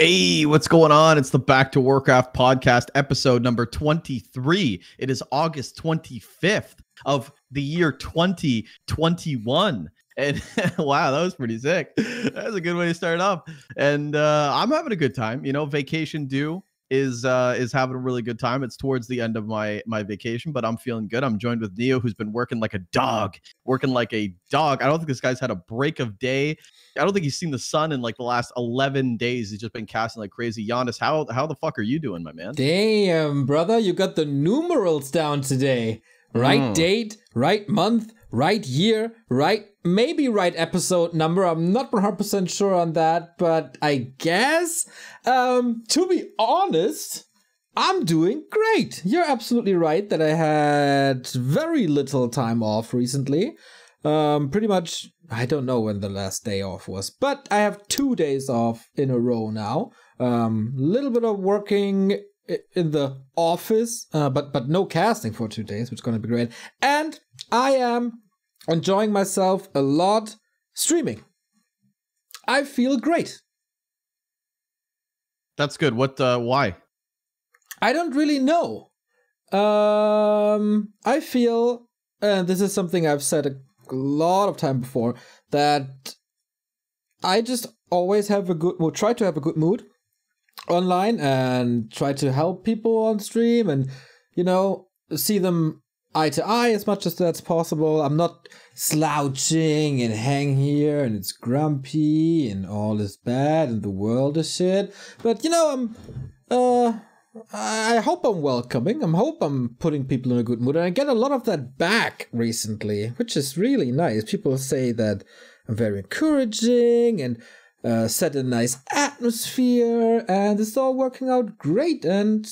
Hey, what's going on? It's the Back to Warcraft podcast, episode number 23. It is August 25th of the year 2021. And wow, that was pretty sick. That was a good way to start off. And I'm having a good time. You know, vacation due is having a really good time. It's towards the end of my vacation, but I'm feeling good. I'm joined with Neo, who's been working like a dog. I don't think this guy's had a break of day. I don't think he's seen the sun in like the last 11 days. He's just been casting like crazy. Giannis, how the fuck are you doing, my man? Damn, brother, you got the numerals down today. Right date, right month, right year, maybe right episode number. I'm not 100% sure on that, but I guess, to be honest, I'm doing great. You're absolutely right that I had very little time off recently. Pretty much, I don't know when the last day off was, but I have 2 days off in a row now. Little bit of working in the office, but no casting for 2 days, which is going to be great. And I am enjoying myself a lot streaming. I feel great. That's good. Why? I don't really know. I feel, and this is something I've said a lot of time before, that I just always have try to have a good mood online and try to help people on stream and, you know, see them eye to eye as much as that's possible. I'm not slouching and hang here and it's grumpy and all is bad and the world is shit. But, you know, I hope I'm welcoming. I hope I'm putting people in a good mood. And I get a lot of that back recently, which is really nice. People say that I'm very encouraging and set a nice atmosphere, and it's all working out great. And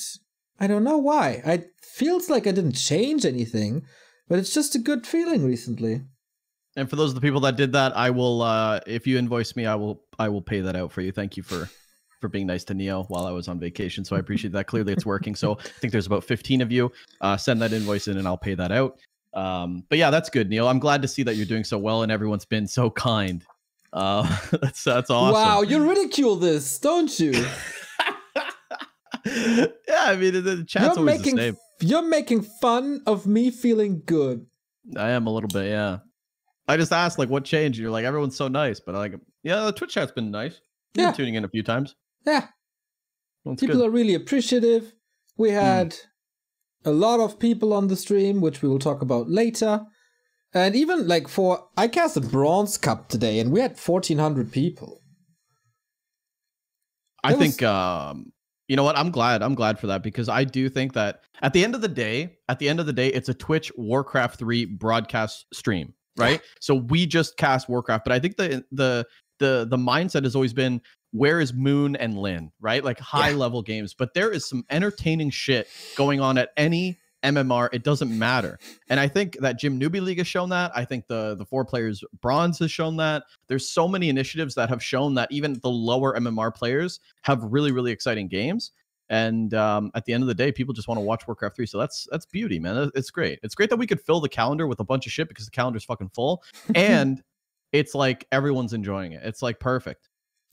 I don't know why. It feels like I didn't change anything, but it's just a good feeling recently. And for those of the people that did that, I will, if you invoice me, I will pay that out for you. Thank you for being nice to Neo while I was on vacation. So I appreciate that. Clearly it's working. So I think there's about 15 of you. Send that invoice in and I'll pay that out. But yeah, that's good, Neo. I'm glad to see that you're doing so well and everyone's been so kind. That's awesome. Wow, you ridicule this, don't you? Yeah, I mean, the chat's always the same. You're making fun of me feeling good. I am a little bit, yeah. I just asked, like, what changed? You're like, everyone's so nice. But like, yeah, the Twitch chat's been nice. You've been tuning in a few times. Yeah. That's people good. Are really appreciative. We had a lot of people on the stream, which we will talk about later. And even like I cast a Bronze Cup today and we had 1,400 people. I think, you know what? I'm glad for that, because I do think that at the end of the day, it's a Twitch Warcraft 3 broadcast stream, right? Yeah. So we just cast Warcraft, but I think the mindset has always been, where is Moon and Lynn, right? Like high level games, but there is some entertaining shit going on at any MMR. It doesn't matter. And I think that Gym Newbie League has shown that. I think the 4 players bronze has shown that. There's so many initiatives that have shown that even the lower MMR players have really, really exciting games. And at the end of the day, people just want to watch Warcraft 3. So that's beauty, man. It's great. It's great that we could fill the calendar with a bunch of shit because the calendar's fucking full. And it's like everyone's enjoying it. It's like perfect.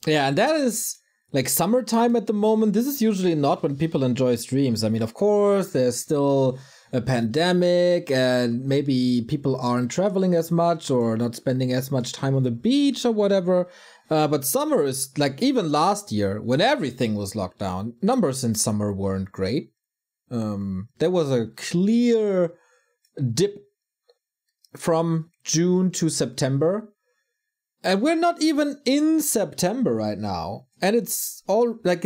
Yeah, and that is like summertime at the moment. This is usually not when people enjoy streams. I mean, of course, there's still a pandemic and maybe people aren't traveling as much or not spending as much time on the beach or whatever. But summer is like, even last year when everything was locked down, numbers in summer weren't great. There was a clear dip from June to September. And we're not even in September right now. And it's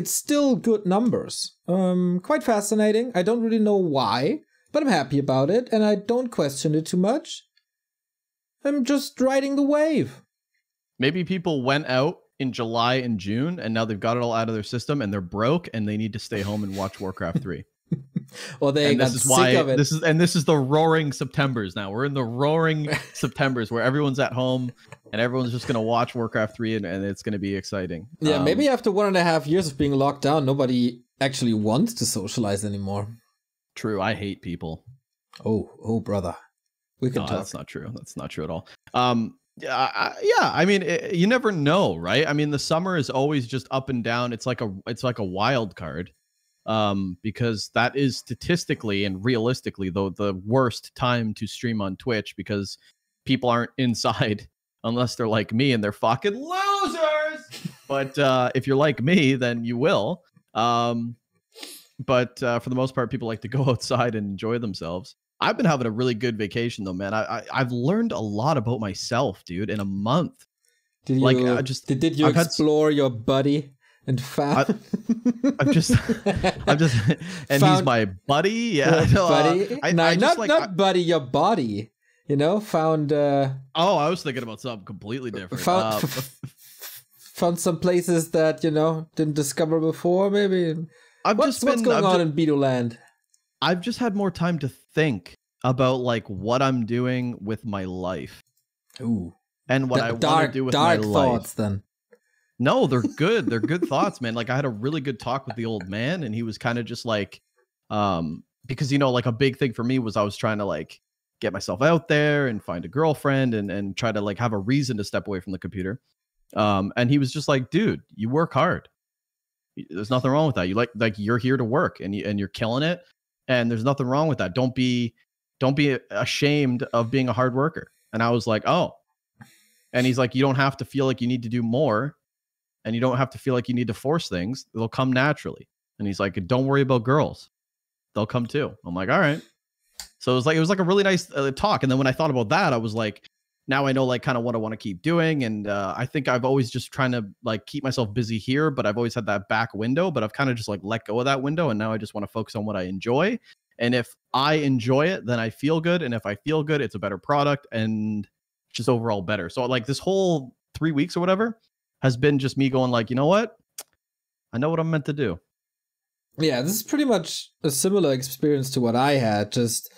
still good numbers. Quite fascinating. I don't really know why, but I'm happy about it. And I don't question it too much. I'm just riding the wave. Maybe people went out in July and June and now they've got it all out of their system and they're broke and they need to stay home and watch Warcraft 3. Well, they got sick of it. This is the roaring Septembers now. We're in the roaring Septembers where everyone's at home and everyone's just going to watch Warcraft 3 and it's going to be exciting. Yeah, maybe after 1.5 years of being locked down, nobody actually wants to socialize anymore. True. I hate people. Oh, brother. We can talk. That's not true. That's not true at all. Yeah, I mean, you never know, right? I mean, the summer is always just up and down. It's like a wild card, because that is statistically and realistically though the worst time to stream on Twitch, because people aren't inside unless they're like me and they're fucking losers. But if you're like me, then you will. But for the most part, people like to go outside and enjoy themselves. I've been having a really good vacation though, man. I've learned a lot about myself, dude, in a month. Did you explore your buddy and found? I've just and he's my buddy. Yeah, buddy. Not buddy, your body. You know, found. Oh, I was thinking about something completely different. Found some places that didn't discover before. Maybe. What's going on in Bidoux land? I've just had more time to think about like what I'm doing with my life. Ooh. And what I want to do with my life. Dark thoughts then. No, they're good. They're good thoughts, man. Like I had a really good talk with the old man, and he was kind of just like, because like a big thing for me was I was trying to like get myself out there and find a girlfriend and try to like have a reason to step away from the computer. And he was just like, dude, you work hard. There's nothing wrong with that. You like you're here to work and you're killing it. And there's nothing wrong with that. Don't be ashamed of being a hard worker. And I was like, oh. And he's like, you don't have to feel like you need to do more, and you don't have to feel like you need to force things. They'll come naturally. And he's like, don't worry about girls. They'll come too. I'm like, all right. So it was like a really nice talk. And then when I thought about that, I was like, now I know like kind of what I want to keep doing. And I think I've always just trying to like keep myself busy here, but I've always had that back window, but I've kind of just like let go of that window. And now I just want to focus on what I enjoy. And if I enjoy it, then I feel good. And if I feel good, it's a better product and just overall better. So like this whole 3 weeks or whatever has been just me going like, you know what? I know what I'm meant to do. Yeah, this is pretty much a similar experience to what I had. Just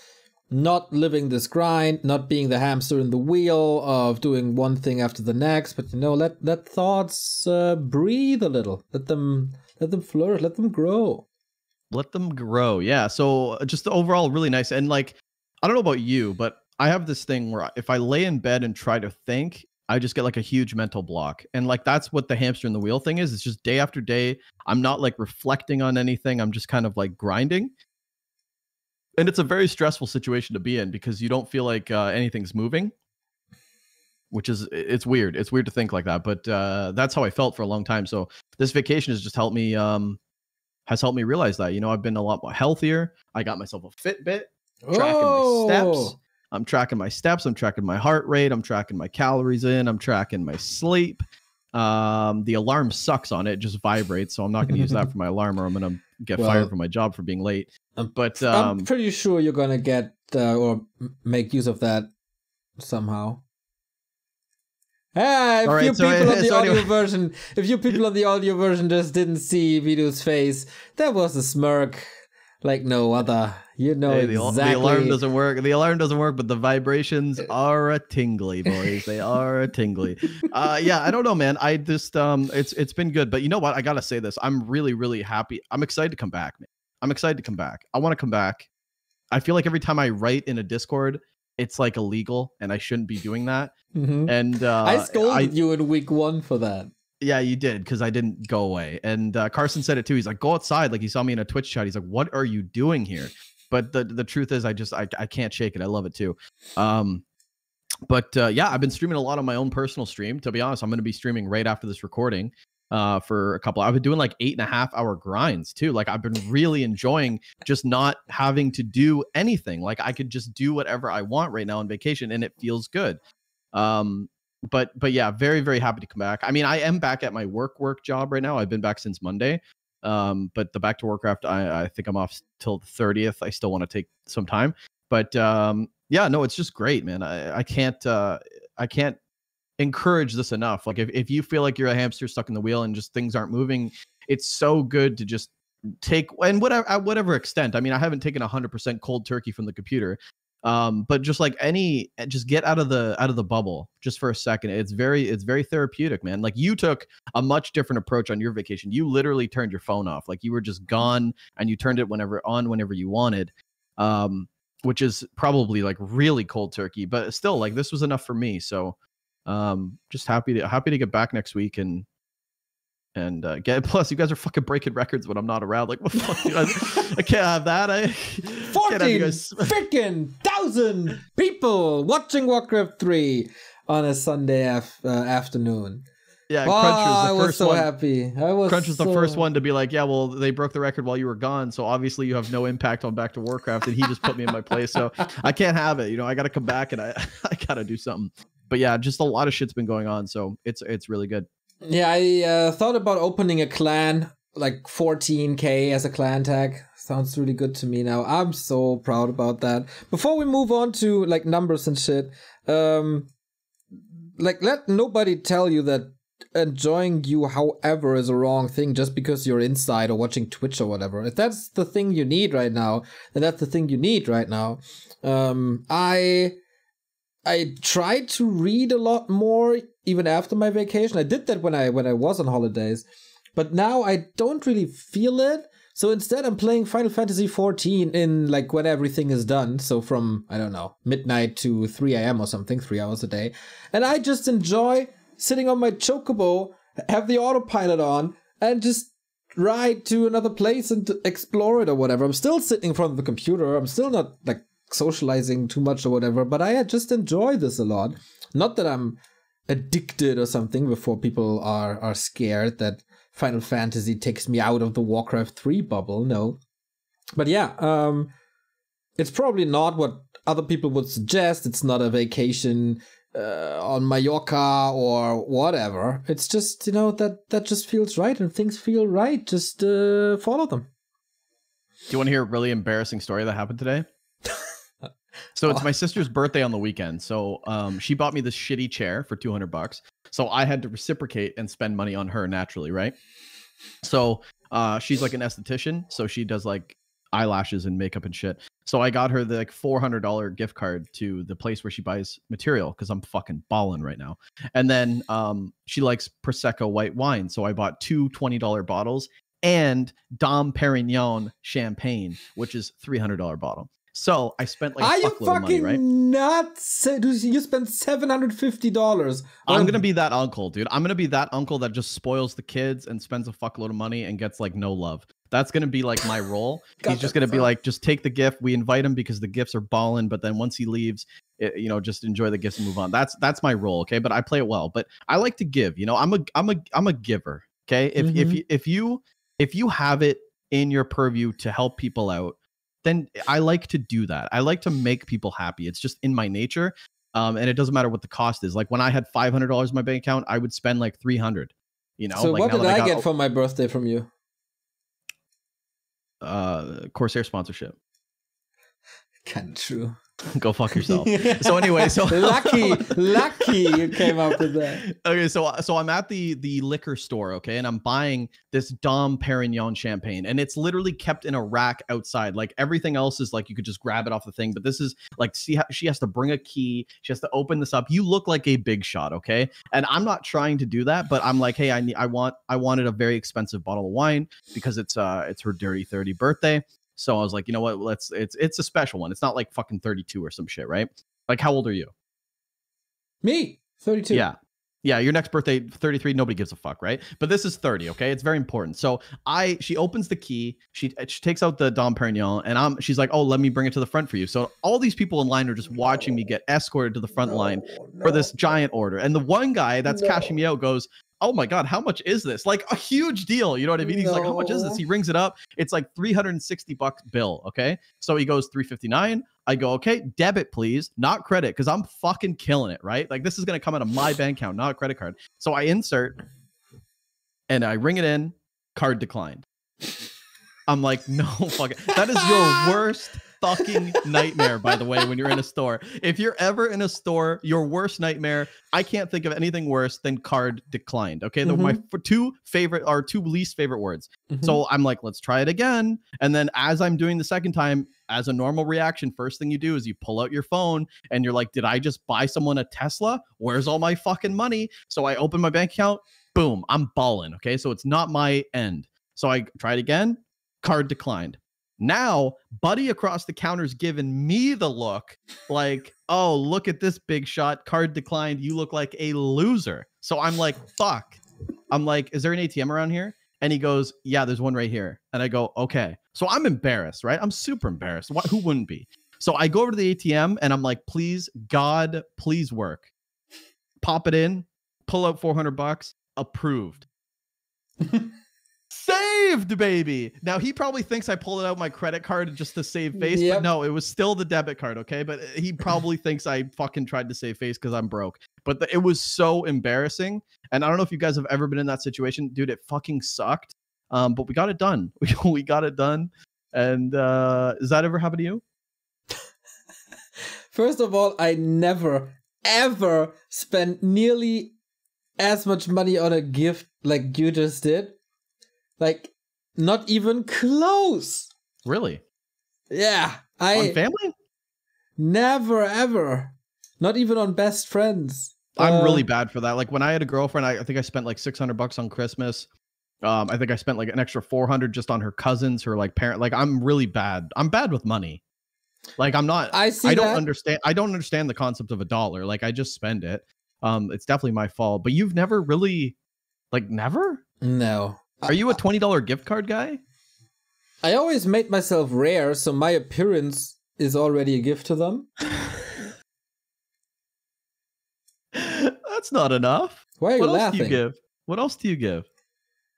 not living this grind, not being the hamster in the wheel of doing one thing after the next, but let thoughts breathe a little. Let them flourish, let them grow. Let them grow. Yeah. So just overall really nice. And like, I don't know about you, but I have this thing where if I lay in bed and try to think, I just get like a huge mental block. And like, that's what the hamster in the wheel thing is. It's just day after day. I'm not like reflecting on anything. I'm just kind of like grinding. And it's a very stressful situation to be in because you don't feel like anything's moving, which is, it's weird. It's weird to think like that, but that's how I felt for a long time. So this vacation has just helped me, realize that, I've been a lot more healthier. I got myself a Fitbit, tracking my steps. I'm tracking my steps. I'm tracking my heart rate. I'm tracking my calories in. I'm tracking my sleep. The alarm sucks on it. It just vibrates. So I'm not going to use that for my alarm or I'm going to get fired from my job for being late. But I'm pretty sure you're going to get or make use of that somehow. If you people on the audio version just didn't see Bidoux's face, that was a smirk like no other. Exactly. The alarm doesn't work. The alarm doesn't work, but the vibrations are a tingly, boys. They are a tingly. Yeah, I don't know, man. I just it's been good. But you know what? I gotta say this. I'm really, really happy. I'm excited to come back, man. I'm excited to come back. I want to come back. I feel like every time I write in a Discord, it's like illegal, and I shouldn't be doing that. Mm-hmm. And I scolded you in week 1 for that. Yeah, you did, because I didn't go away. And Carson said it too. He's like, go outside. Like he saw me in a Twitch chat. He's like, what are you doing here? But the truth is, I can't shake it. I love it too. But yeah, I've been streaming a lot on my own personal stream. To be honest, I'm going to be streaming right after this recording for a couple. I've been doing like 8.5-hour grinds too. Like I've been really enjoying just not having to do anything. Like I could just do whatever I want right now on vacation, and it feels good. But yeah, very, very happy to come back. I mean, I am back at my work job right now. I've been back since Monday. But the Back2Warcraft, I think I'm off till the 30th. I still want to take some time. But yeah, no, it's just great, man. I can't encourage this enough. Like if you feel like you're a hamster stuck in the wheel and just things aren't moving, it's so good to just take, and whatever, at whatever extent. I mean, I haven't taken 100% cold turkey from the computer. But just like just get out of the bubble just for a second. It's very therapeutic, man. Like you took a much different approach on your vacation. You literally turned your phone off. Like you were just gone and you turned it whenever you wanted. Which is probably like really cold turkey, but still like this was enough for me. So Just happy to get back next week and get. Plus, you guys are fucking breaking records when I'm not around. Like, what the fuck, dude? I can't have that. 14,000 people watching Warcraft 3 on a Sunday afternoon. Yeah, I was so happy. Crunch was the first one to be like, yeah, well, they broke the record while you were gone, so obviously you have no impact on Back to Warcraft, and he just put me in my place, so I can't have it. You know, I got to come back and I got to do something. But yeah, just a lot of shit's been going on, so it's really good. Yeah, I thought about opening a clan, like 14K as a clan tag. Sounds really good to me now. I'm so proud about that. Before we move on to like numbers and shit, like let nobody tell you that enjoying you however is a wrong thing just because you're inside or watching Twitch or whatever. If that's the thing you need right now, then that's the thing you need right now. I tried to read a lot more even after my vacation. I did that when I was on holidays, but now I don't really feel it. So instead I'm playing Final Fantasy 14 in like when everything is done. So from, I don't know, midnight to 3 a.m. or something, 3 hours a day. And I just enjoy sitting on my chocobo, have the autopilot on, and just ride to another place and explore it or whatever. I'm still sitting in front of the computer. I'm still not like socializing too much or whatever, but I just enjoy this a lot. Not that I'm addicted or something before people are scared that Final Fantasy takes me out of the Warcraft 3 bubble. No. But yeah, it's probably not what other people would suggest. It's not a vacation on Mallorca or whatever. It's just, you know, that just feels right, and things feel right. Just follow them. Do you want to hear a really embarrassing story that happened today? So it's my sister's birthday on the weekend. So she bought me this shitty chair for $200. So I had to reciprocate and spend money on her naturally, right? So she's like an esthetician, so she does like eyelashes and makeup and shit. So I got her the like $400 gift card to the place where she buys material because I'm fucking balling right now. And then she likes Prosecco white wine, so I bought two $20 bottles and Dom Perignon champagne, which is $300 bottle. So I spent like a fuckload of money, right? Nuts? You spent $750. I'm gonna be that uncle, dude. I'm gonna be that uncle that just spoils the kids and spends a fuckload of money and gets like no love. That's gonna be like my role. He's just gonna be like, just take the gift. We invite him because the gifts are ballin', but then once he leaves, you know, just enjoy the gifts and move on. That's my role, okay? But I play it well. But I like to give. You know, I'm a giver. Okay, if you have it in your purview to help people out, then I like to do that. I like to make people happy. It's just in my nature. And it doesn't matter what the cost is. Like when I had $500 in my bank account, I would spend like $300, you know? So like what did I get for my birthday from you? CORSAIR sponsorship. Kind of true. Go fuck yourself. So anyway, so lucky you came up with that. Okay, so I'm at the liquor store, okay, and I'm buying this Dom Perignon champagne, and it's literally kept in a rack outside. Like everything else is like you could just grab it off the thing, but this is like, see how she has to bring a key, she has to open this up. You look like a big shot, okay? And I'm not trying to do that, but I'm like, hey, I wanted a very expensive bottle of wine because it's her dirty 30 birthday. So I was like, you know what? It's a special one. It's not like fucking 32 or some shit, right? Like, how old are you? Me, 32. Yeah, your next birthday, 33, nobody gives a fuck, right? But this is 30, okay? It's very important. So she opens the key, she takes out the Dom Perignon, and she's like, oh, let me bring it to the front for you. So all these people in line are just watching me get escorted to the front line for this giant order. And the one guy that's cashing me out goes, oh my God, how much is this? Like a huge deal. You know what I mean? He's like, how much is this? He rings it up. It's like $360 bill. Okay. So he goes $359. I go, okay, debit, please, not credit. Because I'm fucking killing it, right? Like this is going to come out of my bank account, not a credit card. So I insert and I ring it in, card declined. I'm like, no, fuck it. That is your worst fucking nightmare, by the way, when you're in a store. If you're ever in a store, your worst nightmare, I can't think of anything worse than card declined. Okay, they're my two least favorite words. So I'm like, let's try it again. And then as I'm doing the second time, as a normal reaction, first thing you do is you pull out your phone and you're like, did I just buy someone a Tesla? Where's all my fucking money? So I open my bank account, boom, I'm balling. Okay, so it's not my end. So I tried again, card declined. Now, buddy across the counter's giving me the look like, oh, look at this big shot. Card declined. You look like a loser. So I'm like, fuck. I'm like, is there an ATM around here? And he goes, yeah, there's one right here. And I go, okay. So I'm embarrassed, right? I'm super embarrassed. Who wouldn't be? So I go over to the ATM and I'm like, please, God, please work. Pop it in, pull out $400, approved. Saved, baby. Now he probably thinks I pulled out my credit card just to save face, but no, it was still the debit card, okay? But he probably thinks I fucking tried to save face because I'm broke. But it was so embarrassing. And I don't know if you guys have ever been in that situation. Dude, it fucking sucked. But we got it done. We got it done. And has that ever happened to you? First of all, I never, ever spent nearly as much money on a gift like you just did. Like, not even close. Really? Yeah. On family? Never, ever. Not even on best friends. I'm really bad for that. Like when I had a girlfriend, I think I spent like $600 on Christmas. I think I spent like an extra $400 just on her cousins, her like parent. Like I'm really bad. I'm bad with money. Like I'm not. I don't understand. I don't understand the concept of a dollar. Like I just spend it. It's definitely my fault. But you've never really, like, never? No. Are you a $20 gift card guy? I always made myself rare, so my appearance is already a gift to them. That's not enough. Why are you laughing? What else do you give? What else do you give?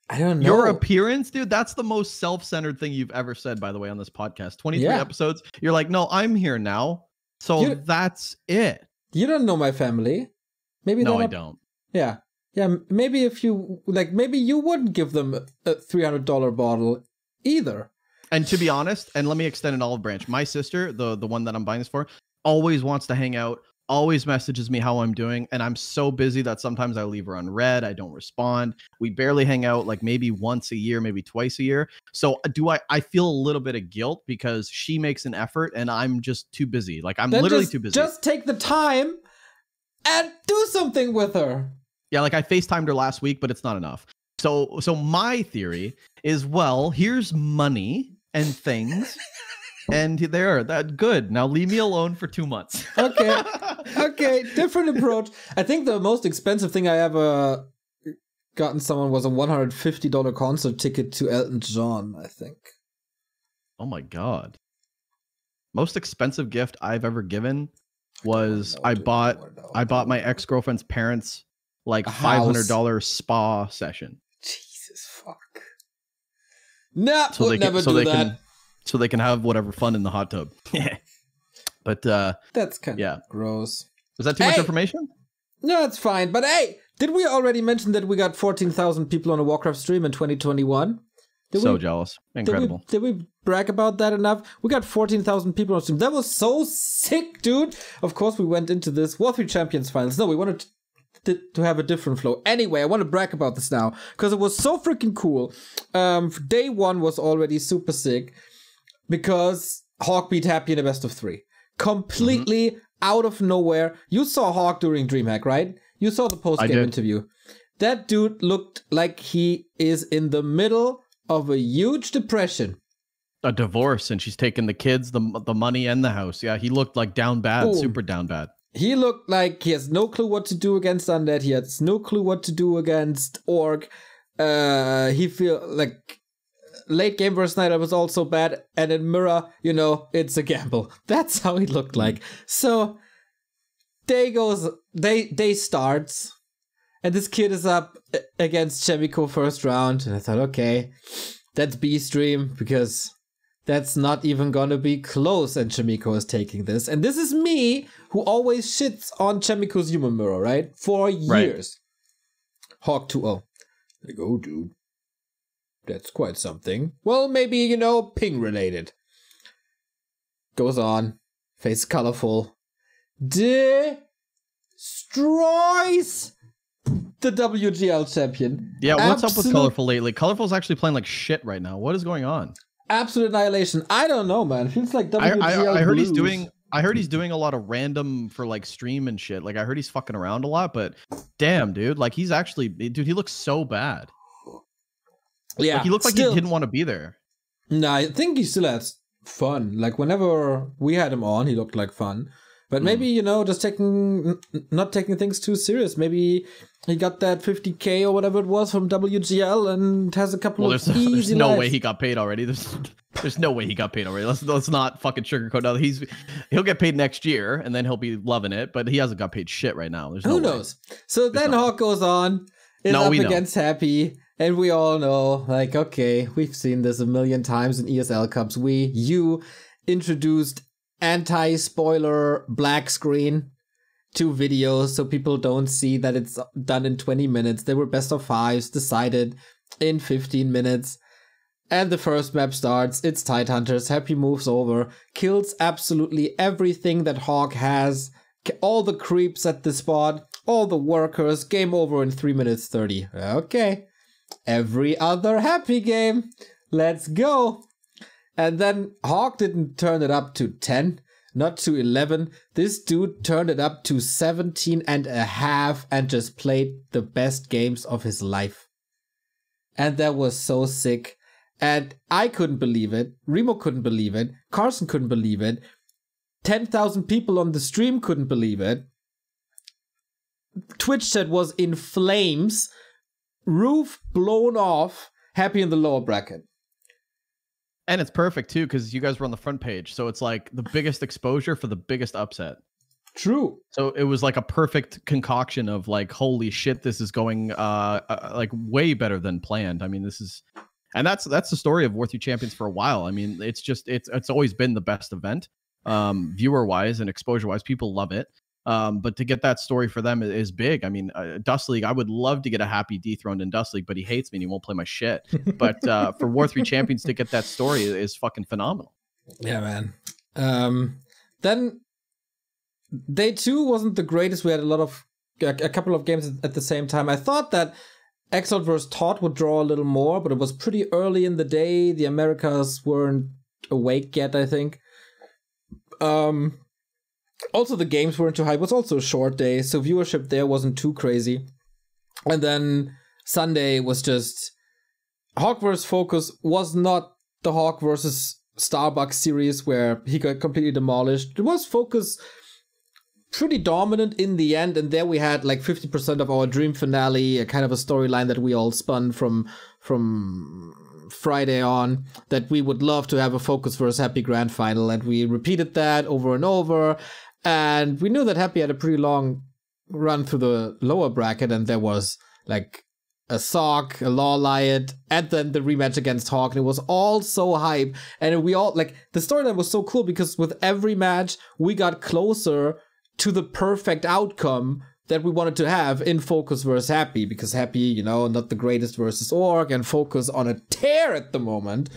I don't know. Your appearance, dude, that's the most self-centered thing you've ever said, by the way, on this podcast. 23 episodes. You're like, no, I'm here now. So that's it. You don't know my family. Maybe no, I don't. Yeah. Yeah, maybe if you, like, maybe you wouldn't give them a $300 bottle either. And to be honest, and let me extend an olive branch. My sister, the one that I'm buying this for, always wants to hang out, always messages me how I'm doing. And I'm so busy that sometimes I leave her on red. I don't respond. We barely hang out like maybe once a year, maybe twice a year. So I feel a little bit of guilt because she makes an effort and I'm just too busy. Like I'm literally too busy. Just take the time and do something with her. Yeah, like I FaceTimed her last week, but it's not enough. So my theory is, well, here's money and things, and there, that good. Now leave me alone for 2 months. Okay, different approach. I think the most expensive thing I ever gotten someone was a $150 concert ticket to Elton John, I think. Oh my God. Most expensive gift I've ever given was I bought my ex-girlfriend's parents like $500 spa session. Jesus fuck. Nah, so we'll never do that. So they can have whatever fun in the hot tub. But that's kind of gross. Was that too much information? No, it's fine. But hey, did we already mention that we got 14,000 people on a Warcraft stream in 2021? So jealous. Incredible. Did we brag about that enough? We got 14,000 people on stream. That was so sick, dude. Of course, we went into this W3Champions Finals. No, we wanted to have a different flow. Anyway, I want to brag about this now because it was so freaking cool. Day one was already super sick because HawK beat Happy in a best of 3. Completely out of nowhere. You saw HawK during DreamHack, right? You saw the post-game interview. That dude looked like he is in the middle of a huge depression. A divorce, and she's taking the kids, the money, and the house. Yeah, he looked like down bad, super down bad. He looked like he has no clue what to do against Undead. He has no clue what to do against Org. He feel like late game versus Snyder was also bad. And in Mirror, you know, it's a gamble. That's how he looked like. So day starts. And this kid is up against Chemico first round. And I thought, okay, that's B stream because that's not even gonna be close, and Chemico is taking this. And this is me, who always shits on Chemico's human mirror, right? For years. HawK 2-0. Like, oh, dude. That's quite something. Well, maybe, you know, ping related. Goes on. Face colorful. Destroys the WGL champion. Yeah, what's up with Colorful lately? Colorful's actually playing like shit right now. What is going on? Absolute annihilation. I don't know, man. Feels like WGL I heard blues. I heard he's doing a lot of random for like stream and shit. Like I heard he's fucking around a lot, but damn, dude, like he's actually, dude, he looks so bad. Yeah, like, he looked like he didn't want to be there. No, I think he still has fun. Like whenever we had him on, he looked like fun. But maybe, you know, just not taking things too serious. Maybe he got that 50K or whatever it was from WGL and has a couple of easy There's no lives. way he got paid already. There's no way he got paid already. Let's not fucking sugarcoat it. He'll get paid next year and then he'll be loving it, but he hasn't got paid shit right now. There's no Who way. knows? So then HawK goes on, is up against Happy, and we all know, like, okay, we've seen this a million times in ESL Cups. You introduced anti-spoiler black screen to videos so people don't see that it's done in 20 minutes. They were best of fives decided in 15 minutes. And the first map starts. It's Tidehunters. Happy moves over, kills absolutely everything that HawK has. All the creeps at the spot, all the workers. Game over in 3 minutes 30. Okay. Every other Happy game. Let's go. And then HawK didn't turn it up to 10, not to 11. This dude turned it up to 17.5 and just played the best games of his life. And that was so sick. And I couldn't believe it. Remo couldn't believe it. Carson couldn't believe it. 10,000 people on the stream couldn't believe it. Twitch chat was in flames. Roof blown off. Happy in the lower bracket. And it's perfect too, because you guys were on the front page. So it's like the biggest exposure for the biggest upset. True. So it was like a perfect concoction of like, holy shit, this is going like way better than planned. I mean, this is, and that's the story of W3 Champions for a while. I mean, it's always been the best event, viewer wise and exposure wise. People love it. But to get that story for them is big. I mean, Dust League, I would love to get a Happy dethroned in Dust League, but he hates me and he won't play my shit. But for W3 Champions to get that story is fucking phenomenal. Yeah, man. Then day 2 wasn't the greatest. We had a couple of games at the same time. I thought that Exalt vs. Todd would draw a little more, but it was pretty early in the day. The Americas weren't awake yet, I think. Also, the games weren't too high. It was also a short day, so viewership there wasn't too crazy. And then Sunday was just HawK vs. Focus was not the HawK vs. Starbucks series where he got completely demolished. It was Focus pretty dominant in the end, and there we had like 50% of our dream finale, a kind of a storyline that we all spun from Friday on, that we would love to have a Focus vs. Happy grand final, and we repeated that over and over. And we knew that Happy had a pretty long run through the lower bracket, and there was like a SOC, a Law Riot, and then the rematch against HawK, and it was all so hype. And we all, like, the storyline was so cool because with every match, we got closer to the perfect outcome that we wanted to have in Focus vs. Happy, because Happy, you know, not the greatest versus Org, and Focus on a tear at the moment.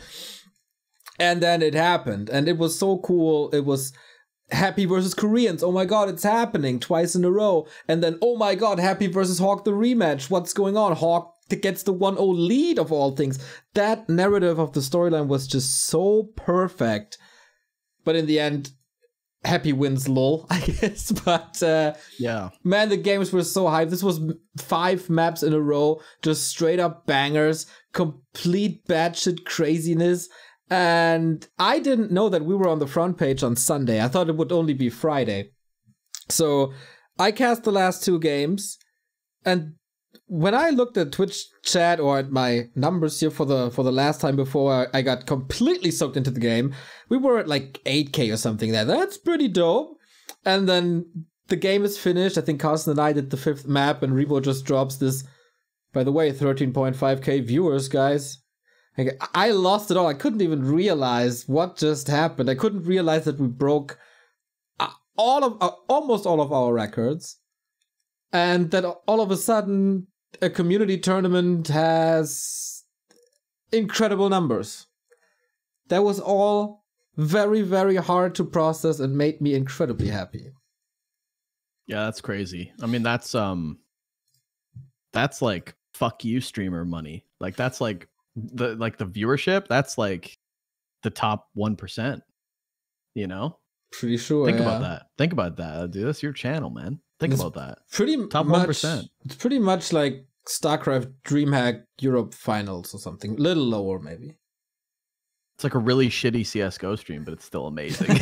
And then it happened, and it was so cool. It was Happy versus Koreans. Oh my god, it's happening twice in a row. And then, oh my god, Happy versus HawK, the rematch. What's going on? HawK gets the 1-0 lead of all things. That narrative of the storyline was just so perfect. But in the end, Happy wins, lol, I guess. But yeah, man, the games were so hyped. This was 5 maps in a row, just straight up bangers, complete batshit craziness. And I didn't know that we were on the front page on Sunday. I thought it would only be Friday. So I cast the last 2 games, and when I looked at Twitch chat or at my numbers here for the last time before I got completely soaked into the game, we were at like 8K or something there. That's pretty dope. And then the game is finished. I think Carson and I did the 5th map, and Rebo just drops this, by the way, 13.5K viewers, guys. I lost it all. I couldn't even realize what just happened. I couldn't realize that we broke almost all of our records, and that all of a sudden a community tournament has incredible numbers. That was all very, very hard to process and made me incredibly happy. Yeah, that's crazy. I mean, that's like fuck you streamer money. Like that's like the viewership, that's like the top 1%, you know? Pretty sure. Think about that. Think about that, dude. That's your channel, man. Think about that. Pretty top much, 1%. It's pretty much like StarCraft DreamHack Europe Finals or something. A little lower, maybe. It's like a really shitty CS:GO stream, but it's still amazing.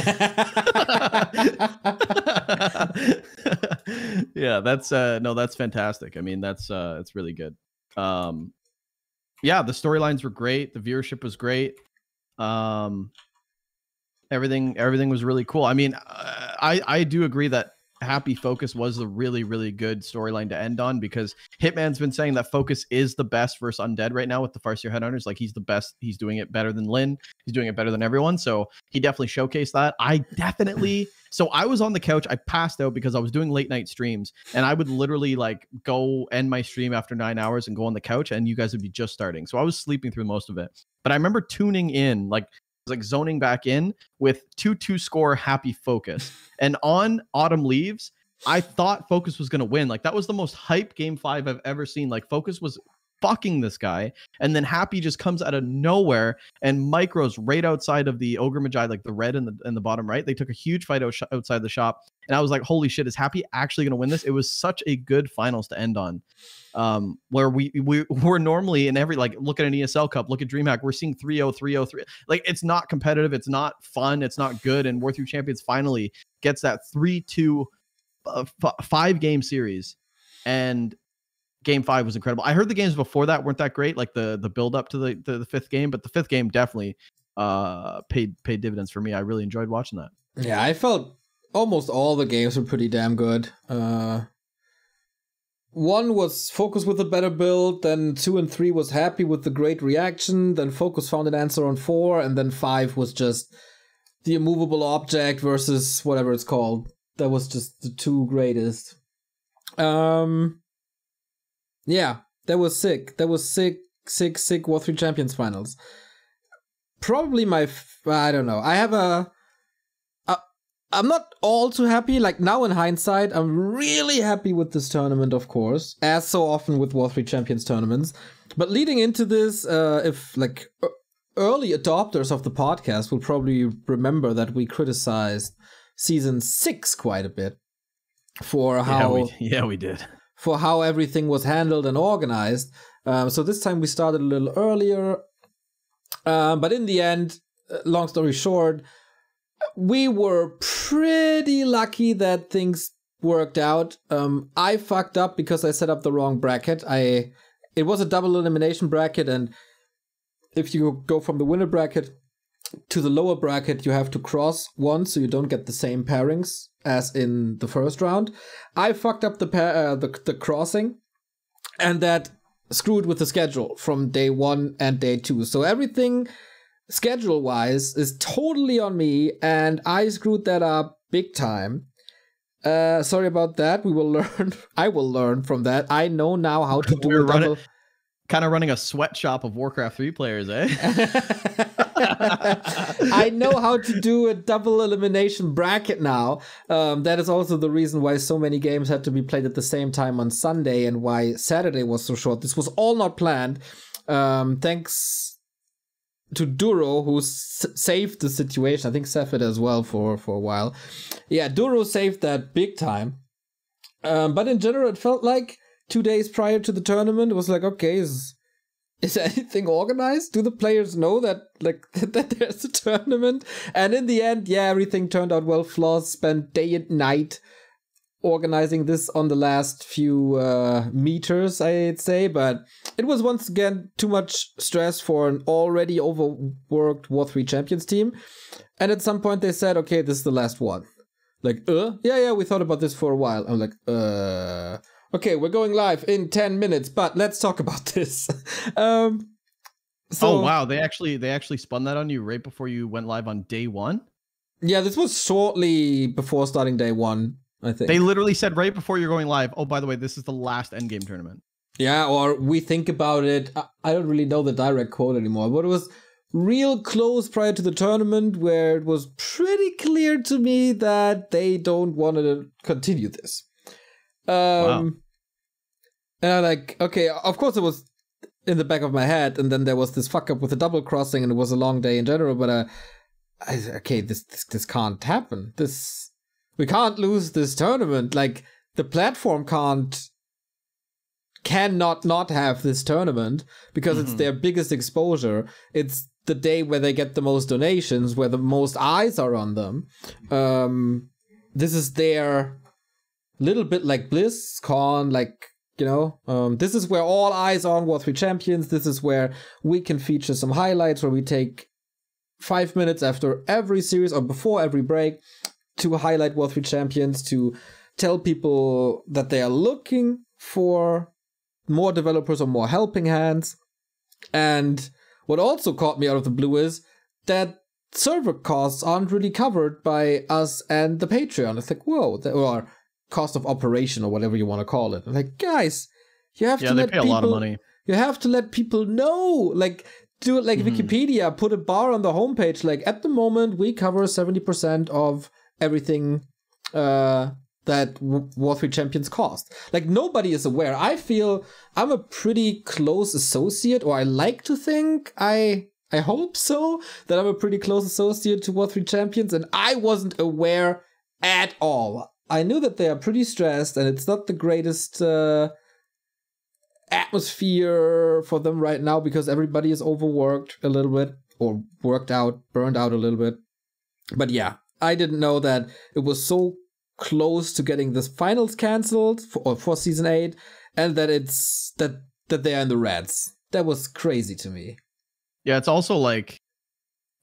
Yeah, that's no, that's fantastic. I mean, that's it's really good. Yeah, the storylines were great. The viewership was great. Everything was really cool. I mean, I do agree that Happy Focus was a really, really good storyline to end on, because Hitman's been saying that Focus is the best versus Undead right now with the Farseer Headhunters. Like, he's the best. He's doing it better than Lynn. He's doing it better than everyone. So he definitely showcased that. So I was on the couch. I passed out because I was doing late night streams, and I would literally like go end my stream after 9 hours and go on the couch, and you guys would be just starting. So I was sleeping through most of it. But I remember tuning in, like zoning back in with 2-2 score Happy Focus. And on Autumn Leaves, I thought Focus was going to win. Like, that was the most hype game 5 I've ever seen. Like, Focus was fucking this guy, and then Happy just comes out of nowhere and micros right outside of the Ogre Magi, like the red in the bottom right. They took a huge fight outside the shop, and I was like, holy shit, is Happy actually going to win this? It was such a good finals to end on. Where we're normally in every, like, look at an ESL Cup, look at DreamHack, we're seeing 3-0, 3-0, 3. Like, it's not competitive, it's not fun, it's not good. And W3Champions finally gets that 3-2 5-game series, and game 5 was incredible. I heard the games before that weren't that great, like the build up to the 5th game, but the 5th game definitely paid dividends for me. I really enjoyed watching that. Yeah, I felt almost all the games were pretty damn good. 1 was Focus with a better build, then 2 and 3 was Happy with the great reaction, then Focus found an answer on 4, and then 5 was just the immovable object versus whatever it's called. That was just the 2 greatest. Yeah, that was sick. That was sick W3Champions Finals. Probably my... I don't know. I have I'm not all too happy. Like, now in hindsight, I'm really happy with this tournament, of course, as so often with W3Champions tournaments. But leading into this, if like early adopters of the podcast will probably remember that we criticized Season 6 quite a bit for how... Yeah, we did. For how everything was handled and organized. So this time we started a little earlier. But in the end, long story short, we were pretty lucky that things worked out. I fucked up because I set up the wrong bracket. It was a double elimination bracket, and if you go from the winner bracket to the lower bracket, you have to cross one, so you don't get the same pairings as in the first round. I fucked up the crossing, and that screwed with the schedule from day 1 and day 2. So everything schedule-wise is totally on me, and I screwed that up big time. Sorry about that. We will learn. I will learn from that. I know now how to do a double... Kind of running a sweatshop of Warcraft 3 players, eh? I know how to do a double elimination bracket now. That is also the reason why so many games had to be played at the same time on Sunday, and why Saturday was so short. This was all not planned. Thanks to Duro, who saved the situation. I think Sefid as well for a while. Yeah, Duro saved that big time. But in general, it felt like 2 days prior to the tournament, it was like, okay, is anything organized? Do the players know that that there's a tournament? And in the end, yeah, everything turned out well. Floss spent day and night organizing this on the last few meters, I'd say, but it was once again too much stress for an already overworked W3Champions team. And at some point they said, okay, this is the last one. Like, yeah, we thought about this for a while. I'm like, okay, we're going live in 10 minutes, but let's talk about this. Oh wow, they actually spun that on you right before you went live on day 1? Yeah, this was shortly before starting day 1, I think. They literally said right before you're going live, oh, by the way, this is the last endgame tournament. Yeah, or we think about it. I don't really know the direct quote anymore, but it was real close prior to the tournament where it was pretty clear to me that they don't want to continue this. Wow. And I'm like, okay, of course it was in the back of my head, and then there was this fuck up with the double crossing, and it was a long day in general, but okay, this can't happen. We can't lose this tournament. Like, the platform cannot not have this tournament because it's their biggest exposure. It's the day where they get the most donations, where the most eyes are on them. This is their little bit like BlizzCon, like, you know, this is where all eyes are on W3 Champions. This is where we can feature some highlights, where we take 5 minutes after every series or before every break to highlight W3 Champions, to tell people that they are looking for more developers or more helping hands. And what also caught me out of the blue is that server costs aren't really covered by us and the Patreon. It's like, whoa, or cost of operation or whatever you want to call it. I'm like, guys, you have to let people, a lot of money. You have to let people know, like, do it like Wikipedia, put a bar on the homepage. Like, at the moment, we cover 70% of everything that W3 Champions cost. Like, nobody is aware. I feel I'm a pretty close associate, or I like to think, I hope so, that I'm a pretty close associate to W3 Champions, and I wasn't aware at all. I knew that they are pretty stressed, and it's not the greatest atmosphere for them right now, because everybody is overworked a little bit, or burned out a little bit. But yeah, I didn't know that it was so close to getting this finals cancelled for season 8, and that it's that they are in the reds. That was crazy to me. Yeah, it's also like,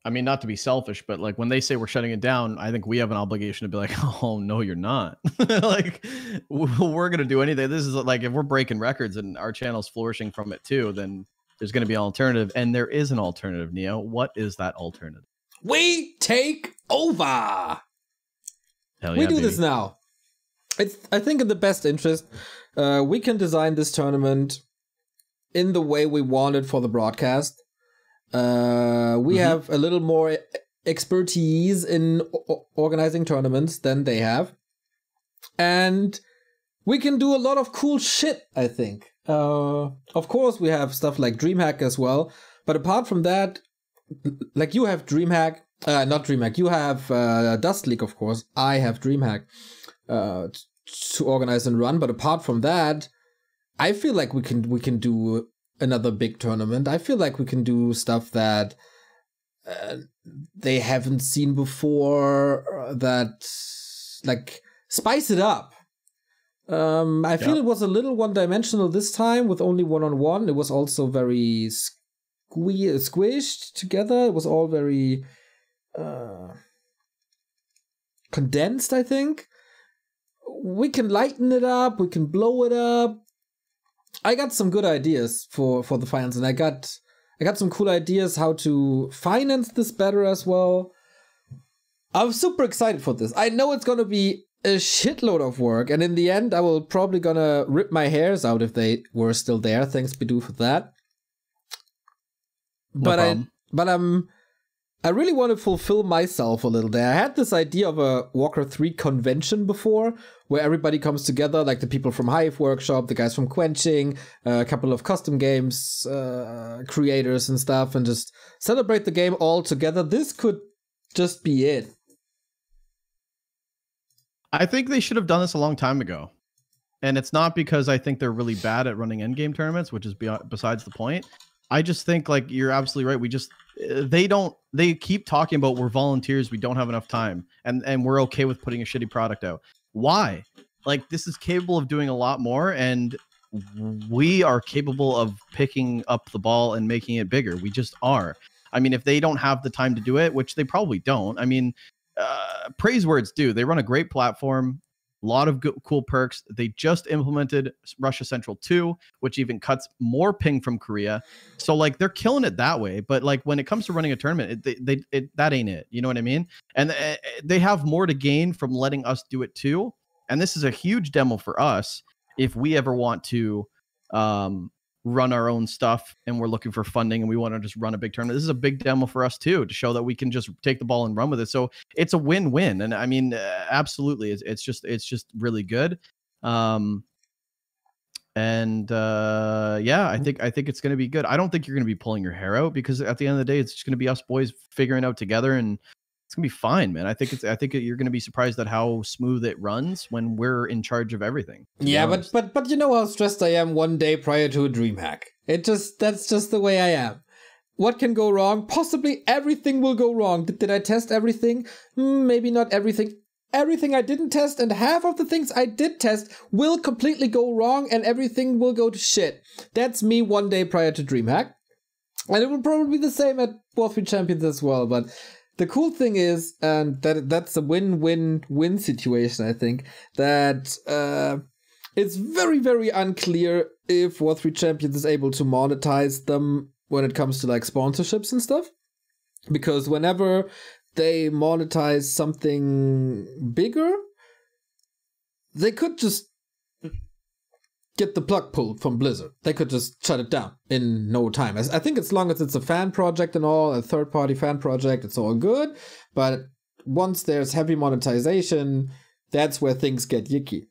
I mean, not to be selfish, but like when they say we're shutting it down, I think we have an obligation to be like, oh no, you're not. Like, we're gonna do anything. This is like, if we're breaking records and our channel's flourishing from it too, then there's gonna be an alternative, and there is an alternative. Neo, what is that alternative? We take over. Hell yeah, we do baby. This now. It's, I think, in the best interest. We can design this tournament in the way we want it for the broadcast. We have a little more expertise in organizing tournaments than they have. And we can do a lot of cool shit, I think. Of course, we have stuff like DreamHack as well. But apart from that, like, you have DreamHack, not DreamHack, you have Dust League, of course. I have DreamHack to organize and run. But apart from that, I feel like we can do another big tournament. I feel like we can do stuff that they haven't seen before, that, like, spice it up. I feel it was a little one-dimensional this time with only one-on-one. It was also very squished together. It was all very condensed, I think. We can lighten it up. We can blow it up. I got some good ideas for the finals, and I got some cool ideas how to finance this better as well. I'm super excited for this. I know it's gonna be a shitload of work, and in the end, I will probably gonna rip my hairs out if they were still there. Thanks, Bidoux, for that. I really want to fulfill myself a little there. I had this idea of a Warcraft 3 convention before, where everybody comes together, like the people from Hive Workshop, the guys from Quenching, a couple of custom games creators and stuff, and just celebrate the game all together. This could just be it. I think they should have done this a long time ago. And it's not because I think they're really bad at running endgame tournaments, which is besides the point. I just think, like, you're absolutely right. They keep talking about we're volunteers, we don't have enough time, and we're okay with putting a shitty product out. Why? Like, this is capable of doing a lot more, and we are capable of picking up the ball and making it bigger. We just are. I mean, if they don't have the time to do it, which they probably don't, I mean, praise where it's due. They run a great platform. A lot of cool perks. They just implemented Russia Central 2, which even cuts more ping from Korea. So, like, they're killing it that way. But, like, when it comes to running a tournament, that ain't it. You know what I mean? And they have more to gain from letting us do it too. And this is a huge demo for us if we ever want to run our own stuff and we're looking for funding and we want to just run a big tournament. This is a big demo for us too, to show that we can just take the ball and run with it. So it's a win-win. And I mean, absolutely, it's just really good. Yeah, I think it's going to be good. I don't think you're going to be pulling your hair out, because at the end of the day, it's just going to be us boys figuring out together, and it's gonna be fine, man. I think you're gonna be surprised at how smooth it runs when we're in charge of everything. Yeah, but you know how stressed I am one day prior to a DreamHack. That's just the way I am. what can go wrong? Possibly everything will go wrong. Did I test everything? Maybe not everything. Everything I didn't test and half of the things I did test will completely go wrong and everything will go to shit. That's me one day prior to DreamHack. And it will probably be the same at W3Champions as well. But the cool thing is, and that's a win-win-win situation, I think, that it's very, very unclear if W3Champions is able to monetize them when it comes to like sponsorships and stuff. Because whenever they monetize something bigger, they could just get the plug pulled from Blizzard. They could just shut it down in no time. I think as long as it's a fan project and all, a third-party fan project, it's all good. But once there's heavy monetization, that's where things get yicky.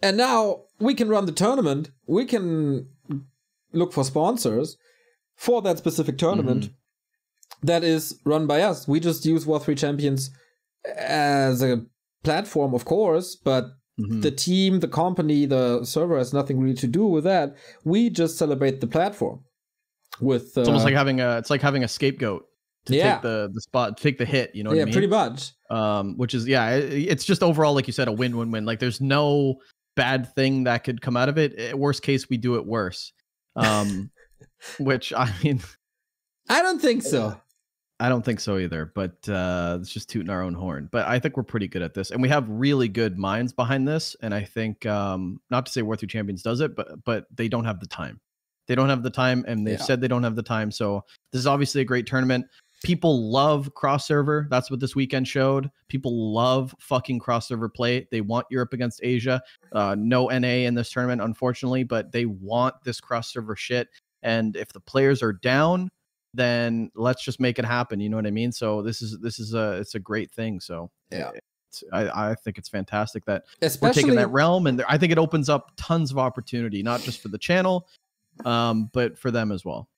And now we can run the tournament. We can look for sponsors for that specific tournament that is run by us. We just use W3Champions as a platform, of course, but the team, the company, the server has nothing really to do with that. We just celebrate the platform. With it's almost like having a scapegoat to take the spot, take the hit. You know what I mean? Yeah, pretty much. Which is it's just overall, like you said, a win-win-win. Like there's no bad thing that could come out of it. Worst case, we do it worse. Which I mean, I don't think so. I don't think so either, but it's just tooting our own horn. But I think we're pretty good at this, and we have really good minds behind this. And I think, not to say W3Champions does it, but they don't have the time. They don't have the time, and they've said they don't have the time. So this is obviously a great tournament. People love cross-server. That's what this weekend showed. People love fucking cross-server play. They want Europe against Asia. No NA in this tournament, unfortunately, but they want this cross-server shit. And if the players are down, then let's just make it happen. You know what I mean? So it's a great thing. So yeah, I think it's fantastic that we're taking that realm, and I think it opens up tons of opportunity, not just for the channel, but for them as well.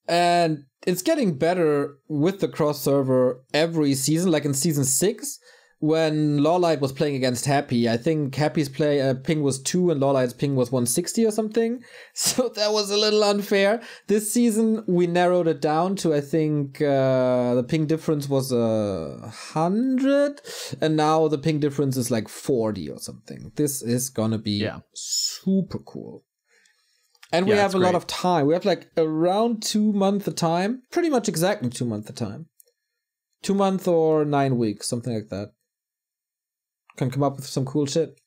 And it's getting better with the cross server every season. Like in season 6, when Lawlight was playing against Happy, I think Happy's ping was 2 and Lawlight's ping was 160 or something. So that was a little unfair. This season, we narrowed it down to, I think, the ping difference was 100. And now the ping difference is like 40 or something. This is gonna be super cool. And we have a lot of time. We have like around 2 months of time. Pretty much exactly 2 months of time. 2 months or 9 weeks, something like that. Can come up with some cool shit.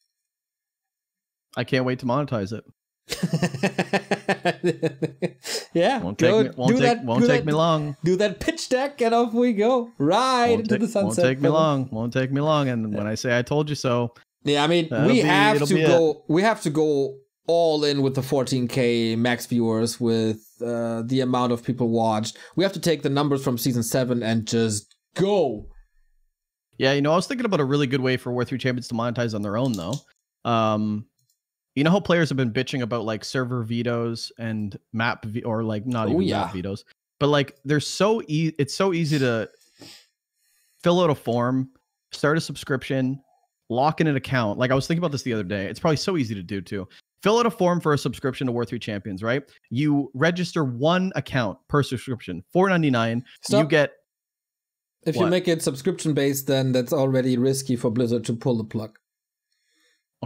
I can't wait to monetize it. Yeah, won't take me long. Do that pitch deck and off we go. Right into the sunset. Won't take me long. Won't take me long. And when I say I told you so, yeah, I mean we have to go all in with the 14K max viewers, with the amount of people watched. We have to take the numbers from season 7 and just go. Yeah, you know, I was thinking about a really good way for W3Champions to monetize on their own, though. You know how players have been bitching about like server vetoes and map or like not even map vetoes, but like it's so easy to fill out a form, start a subscription, lock in an account. Like I was thinking about this the other day. It's probably so easy to do too. Fill out a form for a subscription to W3Champions, right? You register 1 account per subscription, $4.99. You get. If you make it subscription based, then that's already risky for Blizzard to pull the plug.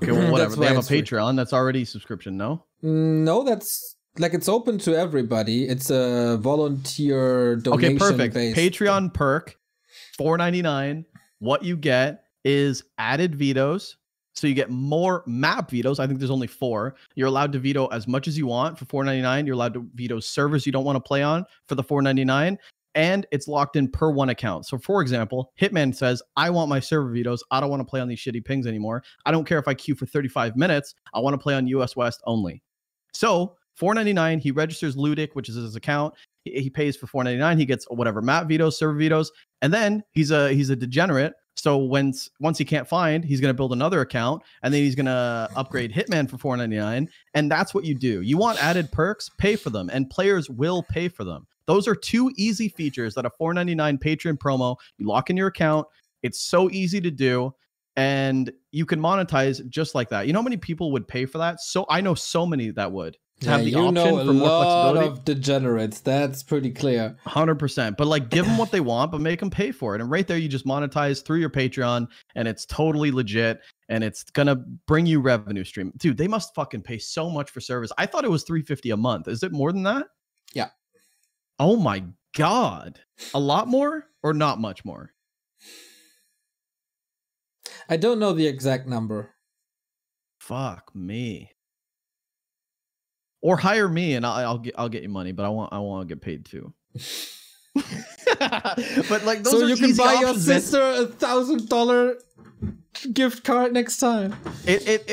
Okay, well, whatever. They have a Patreon that's already subscription, no? No, that's like it's open to everybody. It's a volunteer donation. Okay, perfect. Based. Patreon perk, $4.99. What you get is added vetoes. So you get more map vetoes. I think there's only 4. You're allowed to veto as much as you want for $4.99. You're allowed to veto servers you don't want to play on for the $4.99. And it's locked in per 1 account. So for example, Hitman says, I want my server vetoes. I don't want to play on these shitty pings anymore. I don't care if I queue for 35 minutes. I want to play on US West only. So $4.99, he registers Ludic, which is his account. He pays for $4.99. He gets whatever map vetoes, server vetoes. And then he's a degenerate. So once he can't find, he's going to build another account, and then he's going to upgrade Hitman for $4.99. And that's what you do. You want added perks, pay for them, and players will pay for them. Those are 2 easy features that a $4.99 Patreon promo. You lock in your account. It's so easy to do, and you can monetize just like that. You know how many people would pay for that? So I know so many that would. to have the option for more flexibility. Of degenerates. That's pretty clear. 100%. But like, give them what they want, but make them pay for it. And right there, you just monetize through your Patreon, and it's totally legit, and it's gonna bring you revenue stream. Dude, they must fucking pay so much for service. I thought it was $350 a month. Is it more than that? Yeah. Oh my god, a lot more or not much more? I don't know the exact number. Fuck me. Or hire me and I'll get you money, but I want to get paid too. But like, those so are you can easy buy your options, sister $1,000 gift card next time.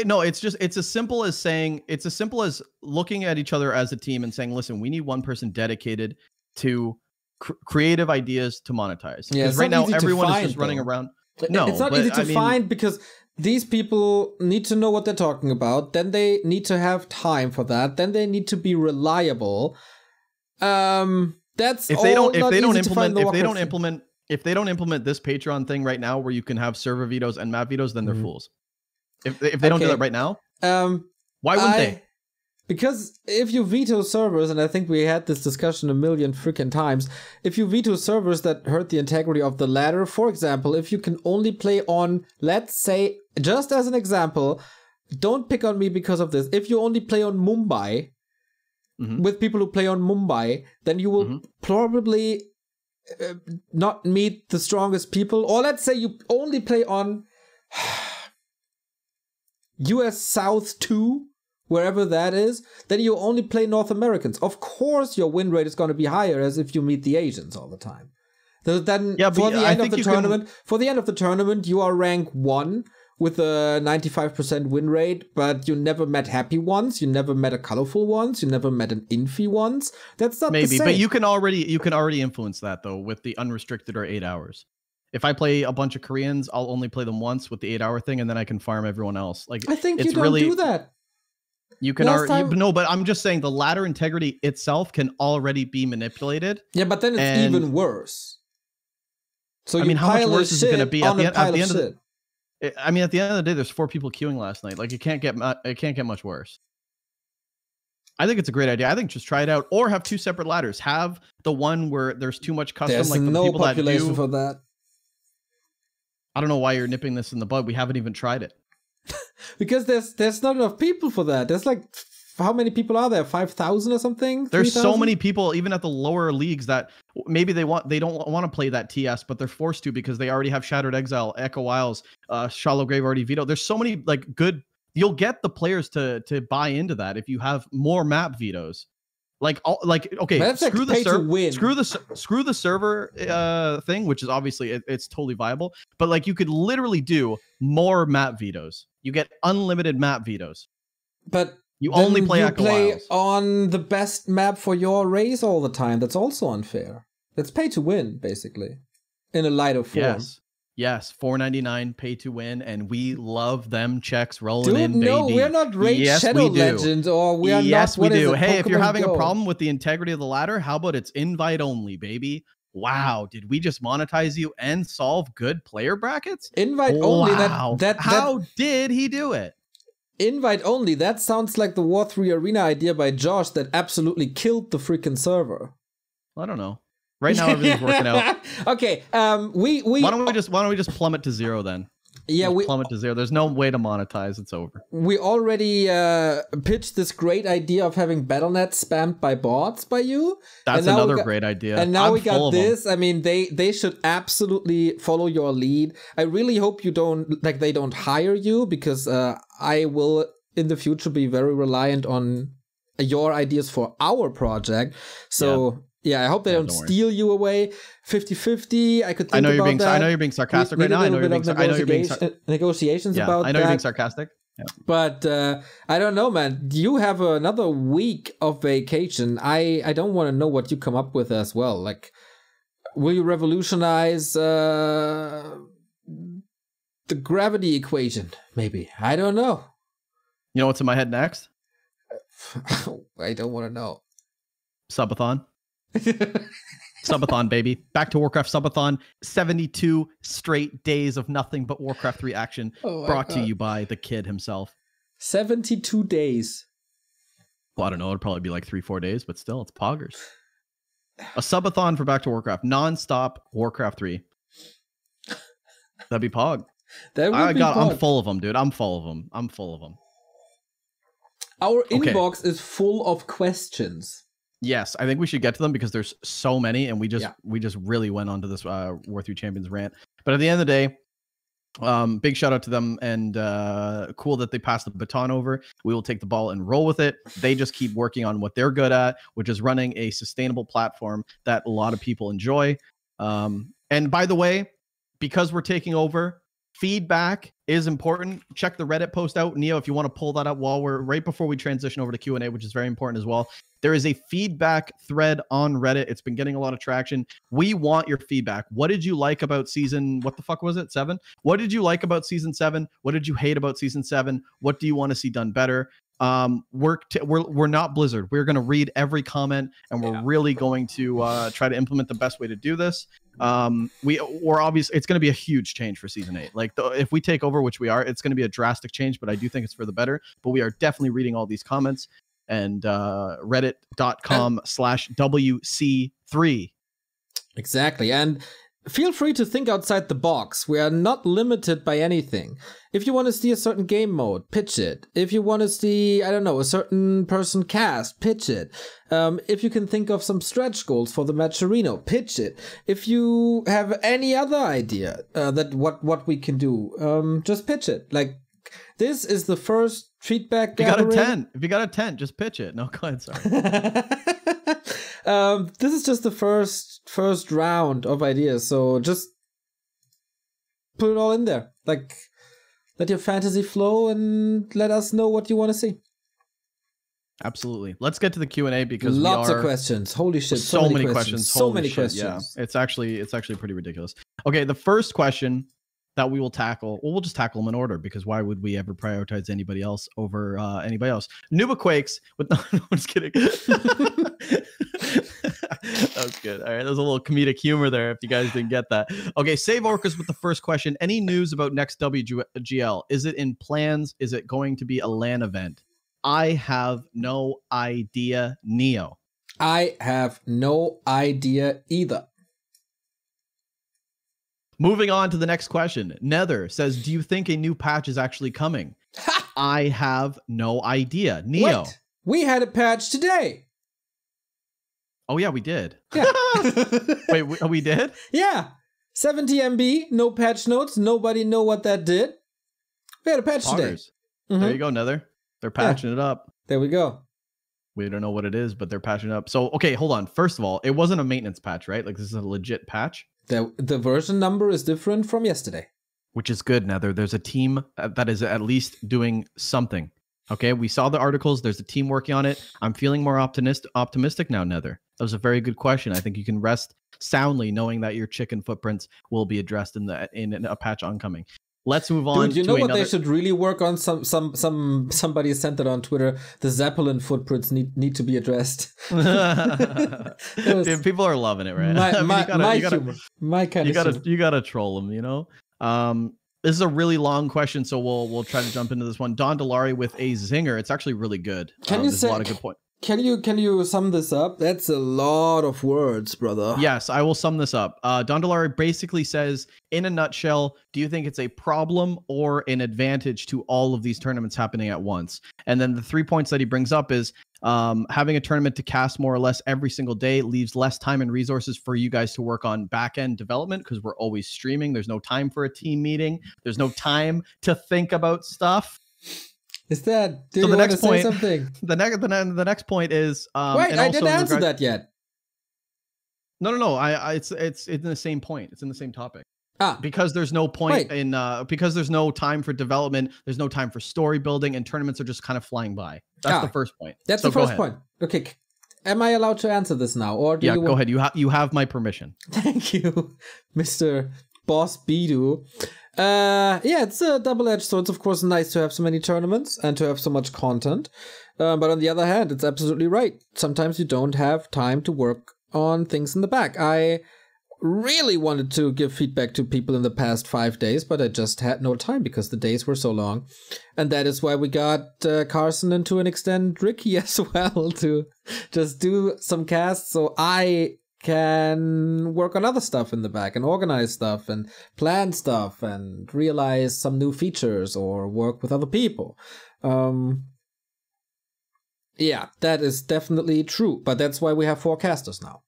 No, it's as simple as saying, it's as simple as looking at each other as a team and saying, listen, we need one person dedicated to creative ideas to monetize. Yeah, because right now everyone is just running around. No, it's not easy to find because these people need to know what they're talking about. Then they need to have time for that. Then they need to be reliable. That's if they don't implement this Patreon thing right now, where you can have server vetoes and map vetoes, then they're fools. If they don't do that right now, why wouldn't they? Because if you veto servers, and I think we had this discussion a million freaking times, if you veto servers that hurt the integrity of the ladder, for example, if you can only play on, let's say, just as an example, don't pick on me because of this, if you only play on Mumbai, with people who play on Mumbai, then you will probably not meet the strongest people. Or let's say you only play on US South 2, wherever that is, then you only play North Americans. Of course, your win rate is going to be higher as if you meet the Asians all the time. Then for the end of the tournament, you are rank 1 with a 95% win rate, but you never met happy ones, you never met a colorful ones, you never met an infy ones. That's not the same. But you can already influence that though with the unrestricted or 8 hours. If I play a bunch of Koreans, I'll only play them once with the 8-hour thing, and then I can farm everyone else. Like, I think you don't do that. You can but I'm just saying the ladder integrity itself can already be manipulated. Yeah, but then it's even worse. So I mean, how much worse is it going to be at the end of the? I mean, at the end of the day, there's 4 people queuing last night. Like, it can't get much worse. I think it's a great idea. I think just try it out, or have 2 separate ladders. Have the one where there's too much custom. There's like the no people population that do, for that. I don't know why you're nipping this in the bud. We haven't even tried it. Because there's not enough people for that. There's like, how many people are there? 5,000 or something? There's 3, so many people, even at the lower leagues, that maybe they don't want to play that TS, but they're forced to because they already have Shattered Exile, Echo Isles, Shallow Grave already vetoed. There's so many like good. You'll get the players to buy into that if you have more map vetoes. Okay, screw the server thing, which is obviously it's totally viable. But like, you could literally do more map vetoes. You get unlimited map vetoes. But you only play Echo Isles on the best map for your race all the time. That's also unfair. That's pay to win, basically, in a lighter form. Yes, $4.99 pay to win, and we love them checks rolling in, baby. No, we're not Raid Shadow Legends, or we are not. Yes, we do. Hey, if you're having a problem with the integrity of the ladder, how about it's invite only, baby? Wow, did we just monetize you and solve good player brackets? Invite only. How did he do it? Invite only. That sounds like the War 3 Arena idea by Josh that absolutely killed the freaking server. I don't know. Right now everything's working out. Okay. Why don't we just plummet to 0 then? Yeah, we plummet to 0. There's no way to monetize. It's over. We already pitched this great idea of having BattleNet spammed by bots by you. That's another great idea. And now we got this. I mean, they should absolutely follow your lead. I really hope they don't hire you, because I will in the future be very reliant on your ideas for our project. So. Yeah, I hope they don't steal you away. 50-50. I could think about that. I know you're being sarcastic right now. I know you're being negotiations about that. I know you're being sarcastic. Yeah. But I don't know, man. You have another week of vacation. I don't want to know what you come up with as well. Like, will you revolutionize the gravity equation? Maybe. I don't know. You know what's in my head next? I don't want to know. Subathon. Subathon, baby. Back to Warcraft Subathon. 72 straight days of nothing but Warcraft 3 action, brought to you by the kid himself. 72 days. Well, I don't know. It'd probably be like 3-4 days, but still, it's poggers. A subathon for Back to Warcraft, non-stop Warcraft 3. That'd be pog. That would be pog. I'm full of them, dude. I'm full of them. Our inbox is full of questions. Yes, I think we should get to them because there's so many, and we just really went on to this W3Champions rant. But at the end of the day, big shout out to them, and cool that they passed the baton over. We will take the ball and roll with it. They just keep working on what they're good at, which is running a sustainable platform that a lot of people enjoy. And by the way, because we're taking over, feedback is important. Check the Reddit post out, Neo, if you want to pull that up while we're right before we transition over to Q&A, which is very important as well. There is a feedback thread on Reddit. It's been getting a lot of traction. We want your feedback. What did you like about season, what the fuck was it, 7? What did you like about season 7? What did you hate about season 7? What do you want to see done better? We're not Blizzard. We're going to read every comment, and we're really going to try to implement the best way to do this. We're obviously, it's going to be a huge change for season 8. Like if we take over, which we are, it's going to be a drastic change, but I do think it's for the better. But we are definitely reading all these comments, and reddit.com/WC3. Exactly. And feel free to think outside the box. We are not limited by anything. If you want to see a certain game mode, pitch it. If you want to see, I don't know, a certain person cast, pitch it. If you can think of some stretch goals for the Matcherino, pitch it. If you have any other idea that what we can do, just pitch it. Like, this is the first feedback gathering. If you got a tent, just pitch it. No, go ahead, sorry. This is just the first round of ideas, so just put it all in there. Like, let your fantasy flow and let us know what you want to see. Absolutely. Let's get to the Q&A because lots of questions. Holy shit! So many questions. So many questions. Yeah, it's actually pretty ridiculous. Okay, the first question that we will tackle, well, we'll just tackle them in order because why would we ever prioritize anybody else over anybody else? Nuba Quakes with no, I'm just kidding. That was good. All right, there's a little comedic humor there if you guys didn't get that. Okay, Save Orcas with the first question. Any news about next WGL? Is it in plans? Is it going to be a LAN event? I have no idea, Neo. I have no idea either. Moving on to the next question. Nether says, do you think a new patch is actually coming? I have no idea. Neo. What? We had a patch today. Oh, yeah, we did. Yeah. Wait, we did? Yeah. 70 MB, no patch notes. Nobody know what that did. We had a patch today. There you go, Nether. They're patching it up. There we go. We don't know what it is, but they're patching it up. So, okay, hold on. First of all, it wasn't a maintenance patch, right? Like, this is a legit patch. The version number is different from yesterday. Which is good, Nether. There's a team that is at least doing something. Okay, we saw the articles. There's a team working on it. I'm feeling more optimistic now, Nether. That was a very good question. I think you can rest soundly knowing that your chicken footprints will be addressed in a patch oncoming. Let's move on. Dude, you know what they should really work on? Somebody sent it on Twitter. The Zeppelin footprints need to be addressed. Dude, people are loving it, right? You gotta troll them, you know. This is a really long question, so we'll try to jump into this one. Don Delari with a zinger. It's actually really good. There's a lot of good points. Can you sum this up? That's a lot of words, brother. Yes, I will sum this up. Don Delari basically says, in a nutshell, do you think it's a problem or an advantage to all of these tournaments happening at once? And then the 3 points that he brings up is having a tournament to cast more or less every single day leaves less time and resources for you guys to work on back-end development because we're always streaming. There's no time for a team meeting. There's no time to think about stuff. Is that? Do so you the want next to point, say something? The next point is. Wait, I didn't answer that yet. No. It's in the same point. It's in the same topic. Because there's no point because there's no time for development. There's no time for story building, and tournaments are just kind of flying by. That's the first point. That's the first point. Okay, am I allowed to answer this now, or do you go ahead? You have my permission. Thank you, Mr. Boss Bidoux. It's a double-edged sword. It's of course nice to have so many tournaments and to have so much content. But on the other hand, it's absolutely right. Sometimes you don't have time to work on things in the back. I really wanted to give feedback to people in the past 5 days, but I just had no time because the days were so long. And that is why we got Carson and to an extent Ricky as well to just do some casts so I can work on other stuff in the back and organize stuff and plan stuff and realize some new features or work with other people. Yeah, that is definitely true, but that's why we have 4 casters now.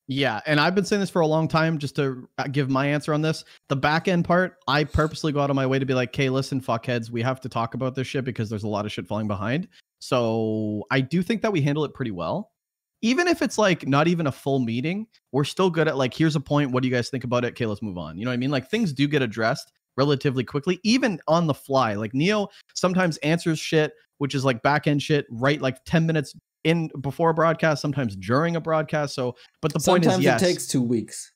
Yeah, and I've been saying this for a long time, just to give my answer on this. The back end part, I purposely go out of my way to be like, okay, listen, fuckheads, we have to talk about this shit because there's a lot of shit falling behind. So I do think that we handle it pretty well. Even if it's like not even a full meeting, we're still good at like, here's a point. What do you guys think about it? Okay, let's move on. You know what I mean? Like things do get addressed relatively quickly, even on the fly. Like Neo sometimes answers shit, which is like back end shit, right? Like 10 minutes in before a broadcast, sometimes during a broadcast. So, but the point is, yes, it takes 2 weeks.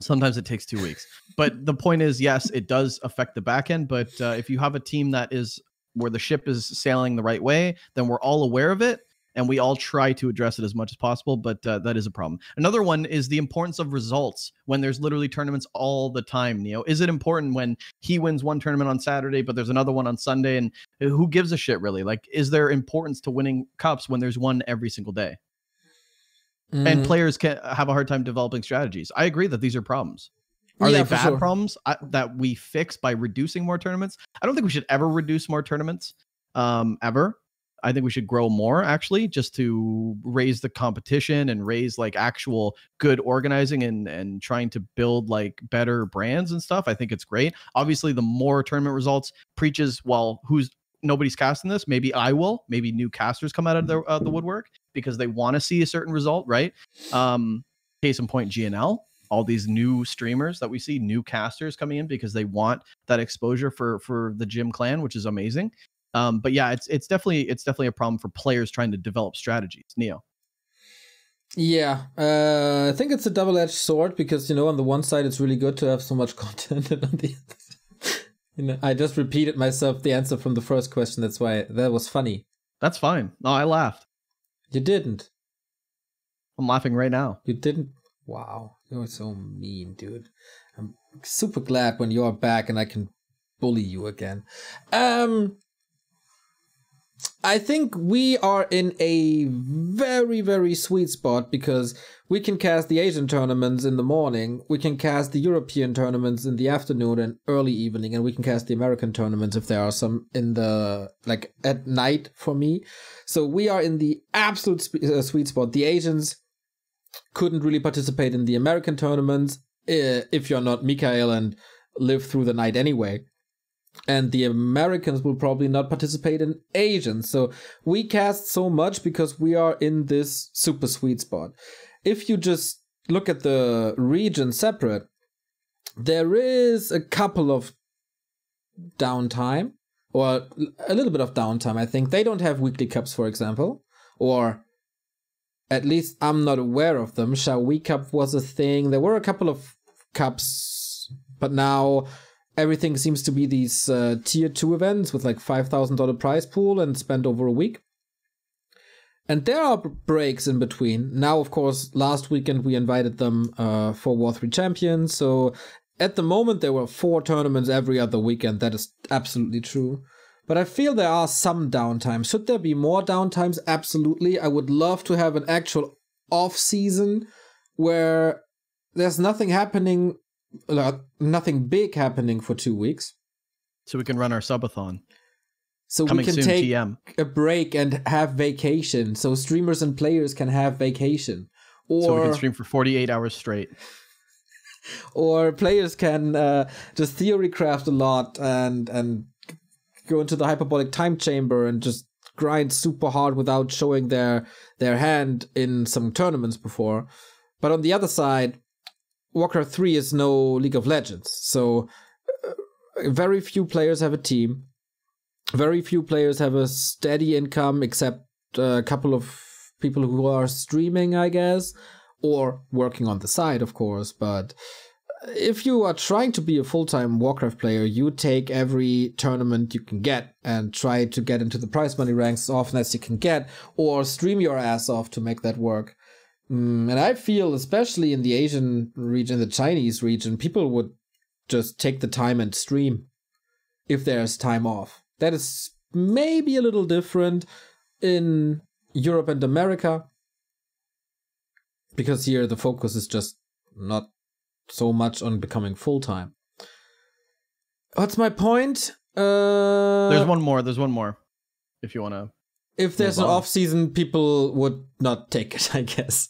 Sometimes it takes 2 weeks. But the point is, yes, it does affect the back end. But if you have a team that is where the ship is sailing the right way, then we're all aware of it. And we all try to address it as much as possible, but that is a problem. Another one is the importance of results when there's literally tournaments all the time, Neo. Is it important when he wins one tournament on Saturday, but there's another one on Sunday? And who gives a shit, really? Like, is there importance to winning cups when there's one every single day? And players can have a hard time developing strategies. I agree that these are problems. Are they bad problems that we fix by reducing more tournaments? I don't think we should ever reduce more tournaments, ever. I think we should grow more, actually, just to raise the competition and raise like actual good organizing and trying to build like better brands and stuff. I think it's great. Obviously, the more tournament results preaches, well, nobody's casting this. Maybe I will. Maybe new casters come out of the woodwork because they want to see a certain result, right? Case in point, GNL. All these new streamers that we see, new casters coming in because they want that exposure for the Gym clan, which is amazing. But yeah, it's definitely a problem for players trying to develop strategies. Neo. Yeah, I think it's a double-edged sword because, you know, on the one side it's really good to have so much content, and on the other, you know, I just repeated myself the answer from the first question. That's why that was funny. That's fine. No, I laughed. You didn't. I'm laughing right now. You didn't. Wow, you're so mean, dude. I'm super glad when you're back and I can bully you again. I think we are in a very, very sweet spot because we can cast the Asian tournaments in the morning, we can cast the European tournaments in the afternoon and early evening, and we can cast the American tournaments if there are some in the, like, at night for me. So we are in the absolute sweet spot. The Asians couldn't really participate in the American tournaments if you're not Mikael and live through the night anyway. And the Americans will probably not participate in Asian. So we cast so much because we are in this super sweet spot. If you just look at the region separate, there is a couple of downtime, or a little bit of downtime, I think. They don't have weekly cups, for example, or at least I'm not aware of them. Shawi Cup was a thing. There were a couple of cups, but now everything seems to be these tier 2 events with like $5,000 prize pool and spent over a week. And there are breaks in between. Now, of course, last weekend we invited them for W3Champions. So at the moment there were 4 tournaments every other weekend. That is absolutely true. But I feel there are some downtime. Should there be more downtimes? Absolutely. I would love to have an actual off season where there's nothing happening, nothing big happening for 2 weeks. So we can run our subathon. So Coming we can soon, take TM. a break and have vacation. So streamers and players can have vacation. Or so we can stream for 48 hours straight. Or players can just theorycraft a lot and go into the hyperbolic time chamber and just grind super hard without showing their hand in some tournaments before. But on the other side, Warcraft 3 is no League of Legends. So very few players have a team. Very few players have a steady income, except a couple of people who are streaming, I guess, or working on the side, of course. But if you are trying to be a full-time Warcraft player, you take every tournament you can get and try to get into the prize money ranks as often as you can get, or stream your ass off to make that work. And I feel, especially in the Asian region, the Chinese region, people would just take the time and stream if there's time off. That is maybe a little different in Europe and America, because here the focus is just not so much on becoming full-time. What's my point? There's one more. If you want to. If there's an off-season, people would not take it, I guess.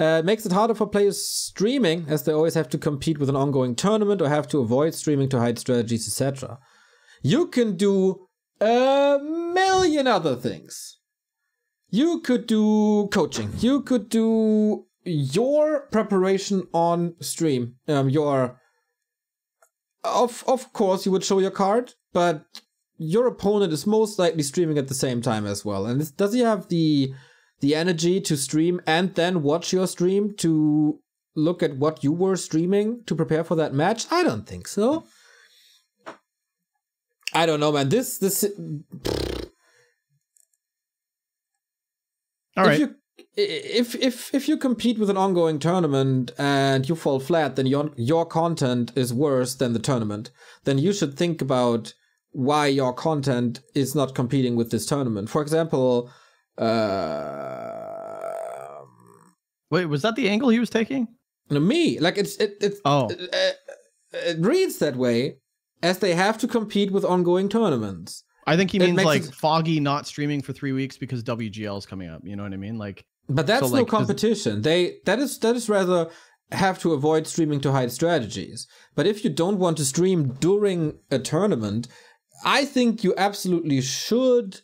It makes it harder for players streaming, as they always have to compete with an ongoing tournament or have to avoid streaming to hide strategies, etc. You can do a million other things. You could do coaching. You could do your preparation on stream. Of course, you would show your card, but your opponent is most likely streaming at the same time as well. And does he have the energy to stream and then watch your stream to look at what you were streaming to prepare for that match? I don't think so. I don't know, man. All right. If you compete with an ongoing tournament and you fall flat, then your content is worse than the tournament. Then you should think about why your content is not competing with this tournament. For example, wait, was that the angle he was taking? Me, like it reads that way, as they have to compete with ongoing tournaments. I think he means like Foggy not streaming for 3 weeks because WGL is coming up. You know what I mean? Like, but that's no competition. That is rather have to avoid streaming to hide strategies. But if you don't want to stream during a tournament, I think you absolutely should.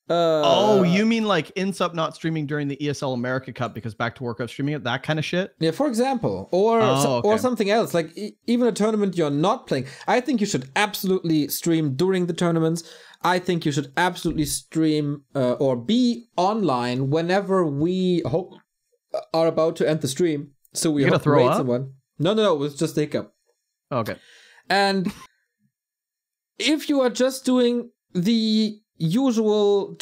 Oh, you mean like Insup not streaming during the ESL America Cup because Back2Warcraft streaming it, that kind of shit? Yeah, for example, or something else, like even a tournament you're not playing. I think you should absolutely stream during the tournaments. I think you should absolutely stream or be online whenever we are about to end the stream. So we hope to raid someone. No, it was just a hiccup. Okay. And if you are just doing the usual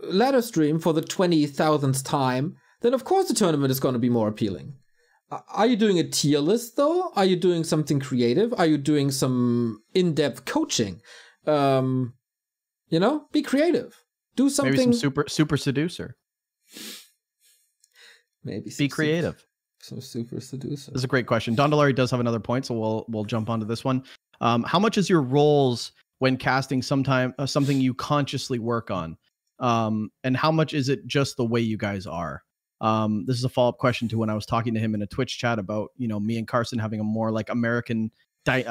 ladder stream for the 20,000th time, then of course the tournament is going to be more appealing. Are you doing a tier list though? Are you doing something creative? Are you doing some in-depth coaching? You know, be creative. Do something. Maybe some super seducer. Maybe be creative. Some super seducer. This is a great question. Dondolari does have another point, so we'll jump onto this one. How much is your roles when casting something you consciously work on? And how much is it just the way you guys are? This is a follow-up question to when I was talking to him in a Twitch chat about, you know, me and Carson having a more like American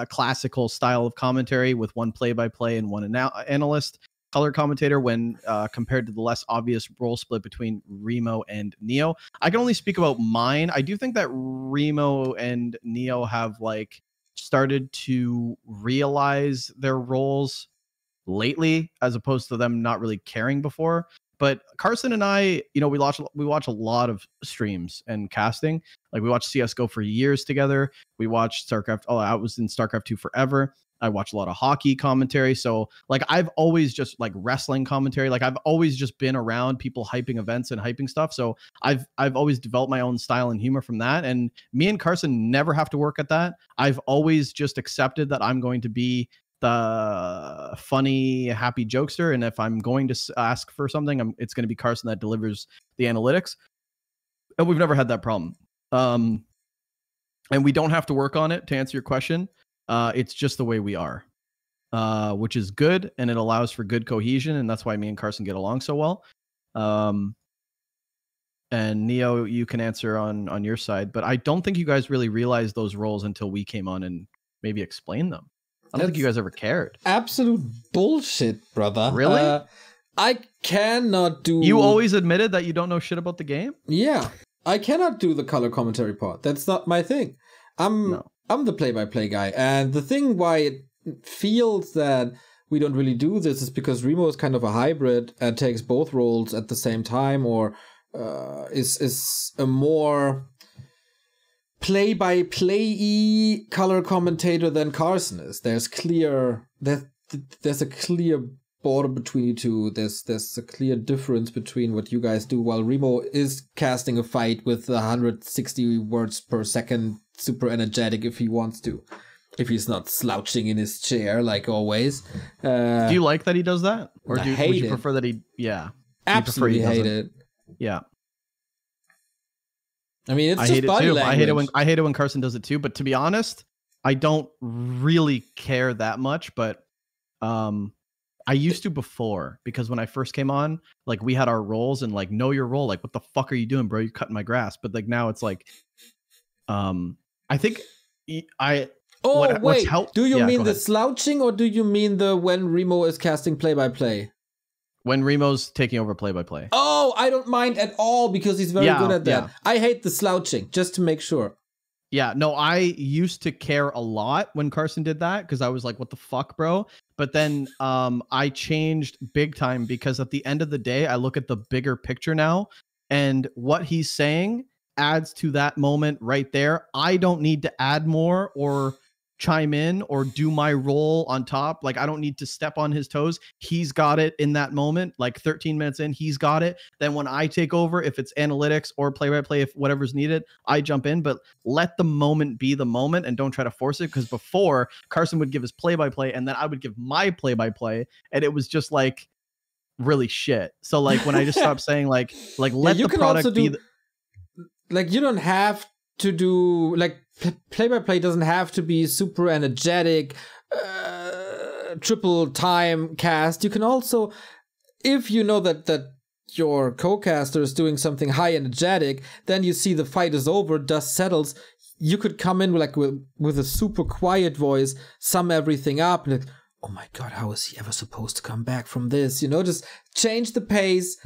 classical style of commentary with one play-by-play and one analyst color commentator when compared to the less obvious role split between Remo and Neo. I can only speak about mine. I do think that Remo and Neo have like started to realize their roles lately, as opposed to them not really caring before. But Carson and I, you know, we watch a lot of streams and casting. Like we watched CS:GO for years together. We watched StarCraft. Oh, I was in StarCraft 2 forever. I watch a lot of hockey commentary. So like I've always just like wrestling commentary. Like I've always just been around people hyping events and hyping stuff. So I've always developed my own style and humor from that. And me and Carson never have to work at that. I've always just accepted that I'm going to be the funny, happy jokester. And if I'm going to ask for something, it's going to be Carson that delivers the analytics. And we've never had that problem. And we don't have to work on it, to answer your question. It's just the way we are, which is good, and it allows for good cohesion, and that's why me and Carson get along so well. And Neo, you can answer on your side, but I don't think you guys really realized those roles until we came on and maybe explained them. I don't think you guys ever cared. Absolute bullshit, brother. Really? I cannot do... You always admitted that you don't know shit about the game? Yeah. I cannot do the color commentary part. That's not my thing. I'm the play-by-play guy. And the thing why it feels that we don't really do this is because Remo is kind of a hybrid and takes both roles at the same time, or is a more play-by-play color commentator than Carson is. There's a clear border between you two. There's a clear difference between what you guys do, while Remo is casting a fight with 160 words per second, super energetic if he wants to. If he's not slouching in his chair like always. Do you like that he does that? Or would you it. prefer that he... Yeah. Absolutely hate it. Yeah. I mean, it's I just hate it body too. language. I hate it when Carson does it too. But to be honest, I don't really care that much. But I used to before, because when I first came on, like we had our roles and like know your role. Like, what the fuck are you doing, bro? You're cutting my grass. But like now it's like, I think wait. Do you mean the ahead. slouching, or do you mean the when Remo is casting play-by-play? When Remo's taking over play-by-play. Oh, I don't mind at all because he's very good at that. Yeah. I hate the slouching, just to make sure. Yeah, no, I used to care a lot when Carson did that because I was like, what the fuck, bro? But then I changed big time because at the end of the day, I look at the bigger picture now, and what he's saying adds to that moment right there. I don't need to add more or chime in or do my role on top. Like, I don't need to step on his toes. He's got it in that moment, like 13 minutes in, he's got it. Then when I take over, if it's analytics or play-by-play, if whatever's needed, I jump in. But let the moment be the moment and don't try to force it, because before, Carson would give his play-by-play and then I would give my play-by-play, and it was just like really shit. So like when I just stopped saying like let the product be like, you don't have to do like play-by-play doesn't have to be super energetic, triple time cast. You can also, if you know that your co-caster is doing something high energetic, then you see the fight is over, dust settles, you could come in with a super quiet voice, sum everything up, and like, oh my god, how is he ever supposed to come back from this? You know, just change the pace.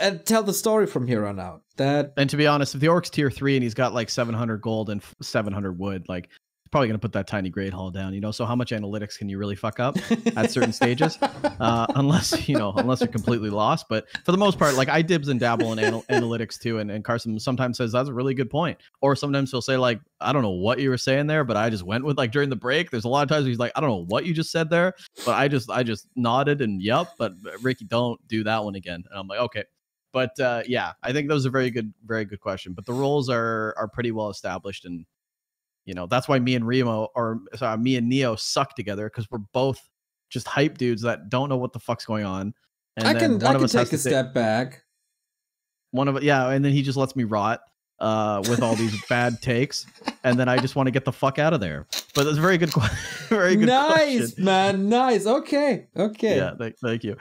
And tell the story from here on out. And to be honest, if the orc's tier 3 and he's got like 700 gold and 700 wood, like he's probably gonna put that tiny grade hall down, you know. So how much analytics can you really fuck up at certain stages? Unless you're completely lost. But for the most part, like I dibs and dabble in analytics too. And Carson sometimes says that's a really good point. Or sometimes he'll say like, I don't know what you were saying there, but I just went with, like, during the break. There's a lot of times he's like, I don't know what you just said there, but I just nodded and yep. But Ricky, don't do that one again. And I'm like, okay. But yeah, I think those are very good question. But the roles are pretty well established, and you know that's why me and Neo suck together, because we're both just hype dudes that don't know what the fuck's going on. And I can take a step back. And then he just lets me rot with all these bad takes, and then I just want to get the fuck out of there. But that's a very good very good nice question. Man, nice. Okay Yeah, thank you.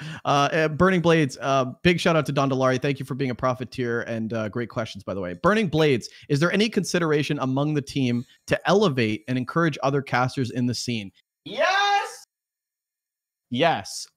Burning Blades, big shout out to Don Delari. Thank you for being a profiteer, and great questions, by the way. Burning Blades, is there any consideration among the team to elevate and encourage other casters in the scene? Yes,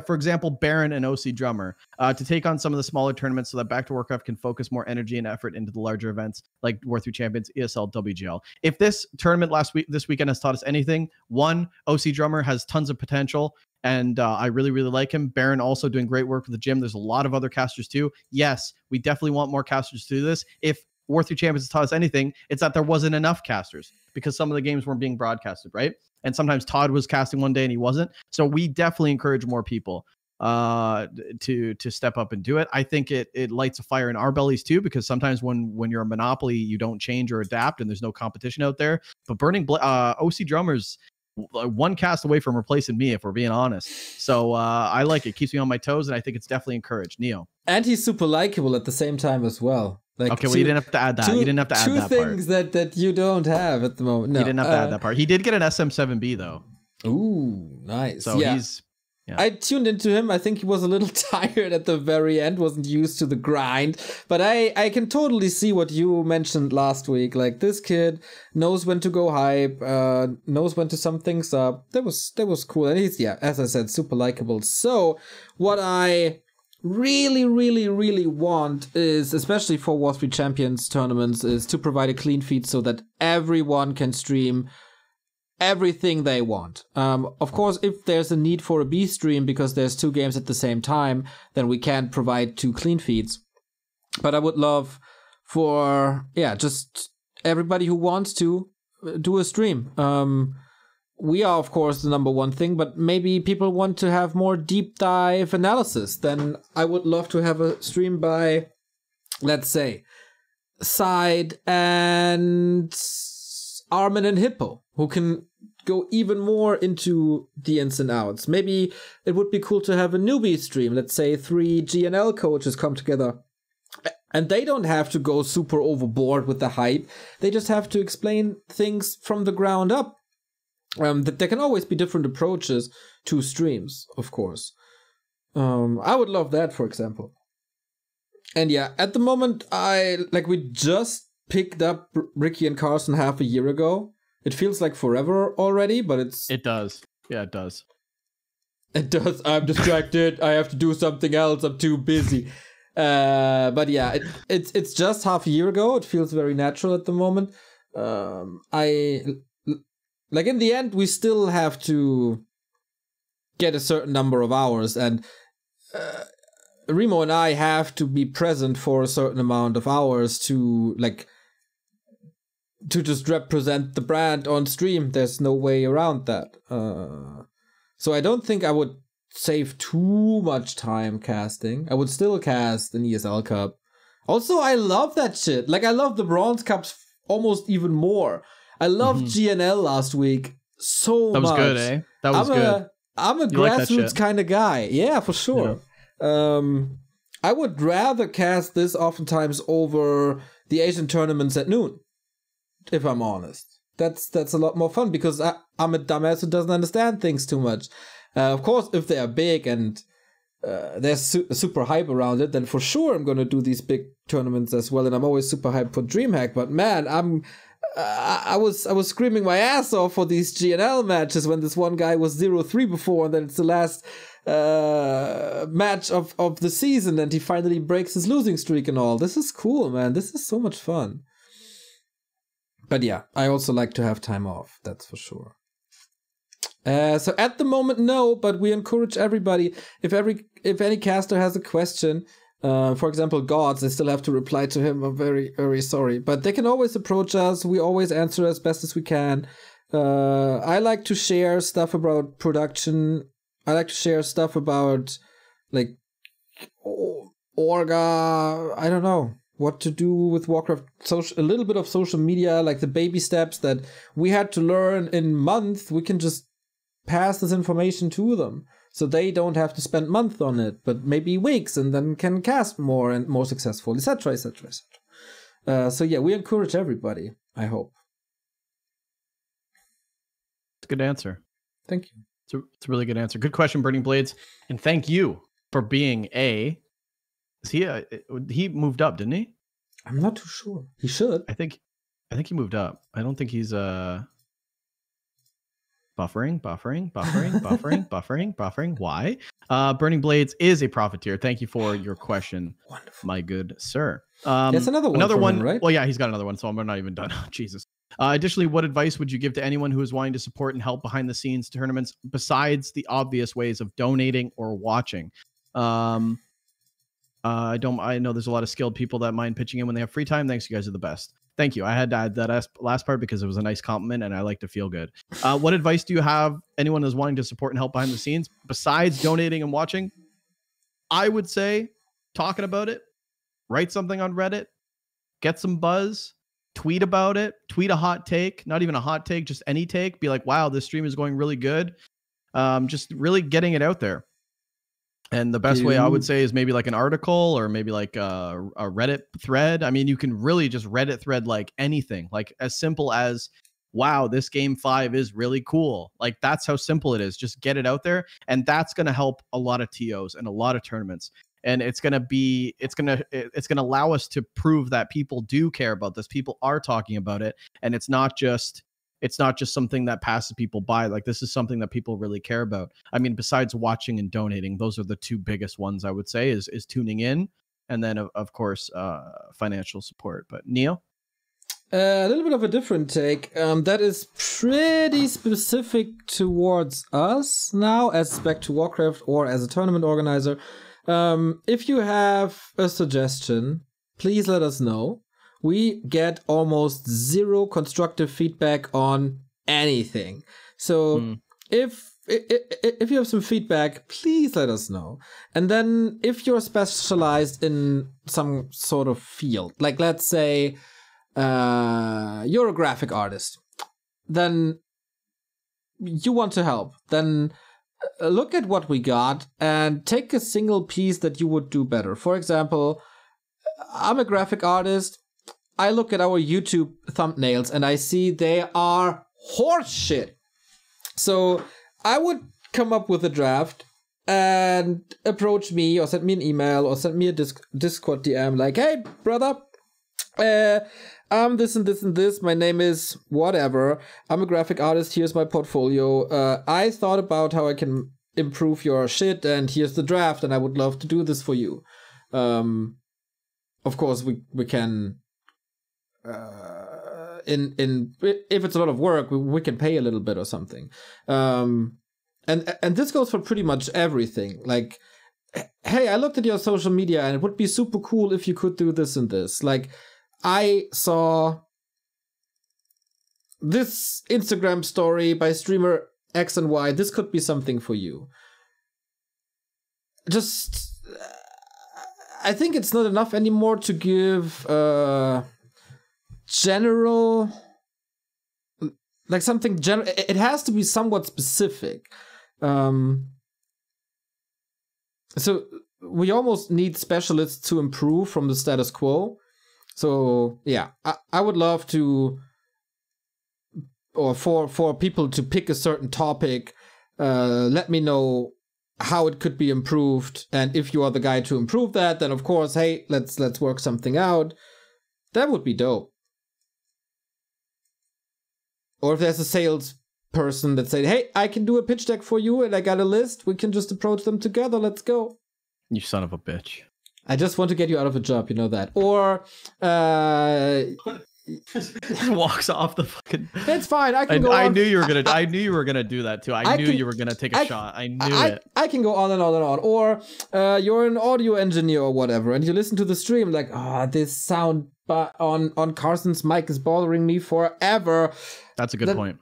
for example, Baron and OC Drummer, to take on some of the smaller tournaments so that Back2Warcraft can focus more energy and effort into the larger events like W3Champions, ESL, WGL. If this tournament this weekend has taught us anything, one, OC Drummer has tons of potential, and I really, really like him. Baron also doing great work with the gym. There's a lot of other casters too. Yes, we definitely want more casters to do this. If W3Champions has taught us anything, it's that there wasn't enough casters because some of the games weren't being broadcasted, right? And sometimes Todd was casting one day and he wasn't. So we definitely encourage more people to step up and do it. I think it lights a fire in our bellies too, because sometimes when you're a monopoly, you don't change or adapt and there's no competition out there. But OC Drummers, one cast away from replacing me, if we're being honest. So I like it. Keeps me on my toes, and I think it's definitely encouraged. Neo. And he's super likable at the same time as well. Like, okay, well, you didn't have to add that. You didn't have to add that part. Two things that you don't have at the moment. No, you didn't have to add that part. He did get an SM7B, though. Ooh, nice. So yeah. Yeah. I tuned into him. I think he was a little tired at the very end, wasn't used to the grind. But I can totally see what you mentioned last week. Like, this kid knows when to go hype, knows when to sum things up. That was cool. And he's, yeah, as I said, super likable. So what I really, really, really want is, especially for W3Champions tournaments, is to provide a clean feed so that everyone can stream everything they want. Of course, if there's a need for a B stream because there's two games at the same time, then we can't provide two clean feeds. But I would love for, yeah, just everybody who wants to do a stream. we are, of course, the number one thing, but maybe people want to have more deep dive analysis. Then I would love to have a stream by, let's say, Side and Armin and Hippo, who can go even more into the ins and outs. Maybe it would be cool to have a newbie stream. Let's say 3 GNL coaches come together. And they don't have to go super overboard with the hype. They just have to explain things from the ground up. There can always be different approaches to streams, of course. I would love that, for example. And yeah, at the moment, we just picked up Ricky and Carson half a year ago. It feels like forever already, but It does. Yeah, it does. It does. I'm distracted. I have to do something else. I'm too busy. But yeah, it's just half a year ago. It feels very natural at the moment. In the end, we still have to get a certain number of hours, and Remo and I have to be present for a certain amount of hours to just represent the brand on stream. There's no way around that. So I don't think I would save too much time casting. I would still cast an ESL Cup. Also, I love that shit. I love the Bronze Cups almost even more. I loved GNL last week so much. That was good, eh? That was good. I'm a grassroots kind of guy. Yeah, for sure. Yeah. I would rather cast this oftentimes over the Asian tournaments at noon, if I'm honest. That's a lot more fun because I'm a dumbass who doesn't understand things too much. Of course, if they are big and there's super hype around it, then for sure I'm going to do these big tournaments as well. And I'm always super hyped for DreamHack. But man, I was screaming my ass off for these GNL matches when this one guy was 0-3 before, and then it's the last match of the season, and he finally breaks his losing streak and all. This is cool, man. This is so much fun. But yeah, I also like to have time off. That's for sure. So at the moment, no, but we encourage everybody. If any caster has a question, for example, Gods, I still have to reply to him. I'm very, very sorry. But they can always approach us. We always answer as best as we can. I like to share stuff about production. I like to share stuff about, orga. I don't know what to do with Warcraft. A little bit of social media, like the baby steps that we had to learn in months. We can just pass this information to them. So they don't have to spend months on it, but maybe weeks, and then can cast more and more successful, etc., etc., etc. So yeah, we encourage everybody, I hope. It's a good answer. Thank you. It's a really good answer. Good question, Burning Blades. And thank you for being he moved up, didn't he? I'm not too sure. He should. I think he moved up. I don't think he's Buffering. Why? Burning Blades is a profiteer. Thank you for your question. Wonderful. My good sir. That's another one, right? Well, yeah, he's got another one, so I'm not even done. Jesus. Additionally, what advice would you give to anyone who is wanting to support and help behind the scenes tournaments besides the obvious ways of donating or watching? I know there's a lot of skilled people that mind pitching in when they have free time. Thanks, you guys are the best. Thank you. I had to add that last part because it was a nice compliment and I like to feel good. What advice do you have anyone who's wanting to support and help behind the scenes besides donating and watching? I would say talking about it, write something on Reddit, get some buzz, tweet about it, tweet a hot take, not even a hot take, just any take. Be like, wow, this stream is going really good. Just really getting it out there. And the best way I would say is maybe like an article or maybe like a Reddit thread. I mean, you can really just Reddit thread like anything, like as simple as, wow, this game 5 is really cool. Like that's how simple it is. Just get it out there. And that's going to help a lot of TOs and a lot of tournaments. And it's going to allow us to prove that people do care about this. People are talking about it. And it's not just something that passes people by. Like this is something that people really care about. I mean, besides watching and donating, those are the two biggest ones I would say is tuning in. And then of course, financial support. But Neo? A little bit of a different take. That is pretty specific towards us now as Back2Warcraft or as a tournament organizer. If you have a suggestion, please let us know. We get almost zero constructive feedback on anything. So if you have some feedback, please let us know. And then if you're specialized in some sort of field, like let's say you're a graphic artist, then you want to help, then look at what we got and take a single piece that you would do better. For example, I'm a graphic artist. I look at our YouTube thumbnails and I see they are horseshit. So I would come up with a draft and approach me or send me an email or send me a Discord DM like, hey, brother, I'm this and this and this. My name is whatever. I'm a graphic artist. Here's my portfolio. I thought about how I can improve your shit, and here's the draft, and I would love to do this for you. Of course, we can. If it's a lot of work, we can pay a little bit or something. And this goes for pretty much everything. Like, hey, I looked at your social media, and it would be super cool if you could do this and this. Like, I saw this Instagram story by streamer X and Y. This could be something for you. Just, I think it's not enough anymore to give general, like something general. It has to be somewhat specific. So we almost need specialists to improve from the status quo. So yeah, I would love to, or for people to pick a certain topic, let me know how it could be improved, and if you are the guy to improve that, then of course, hey, let's work something out. That would be dope. Or if there's a sales person that said, hey, I can do a pitch deck for you and I got a list, we can just approach them together, let's go. You son of a bitch. I just want to get you out of a job, you know that. Or just walks off the fucking. It's fine. I can go on. I knew you were gonna do that too. I knew you were gonna take a shot. I knew it. I can go on and on and on. Or you're an audio engineer or whatever, and you listen to the stream like, this sound on Carson's mic is bothering me forever. That's a good point.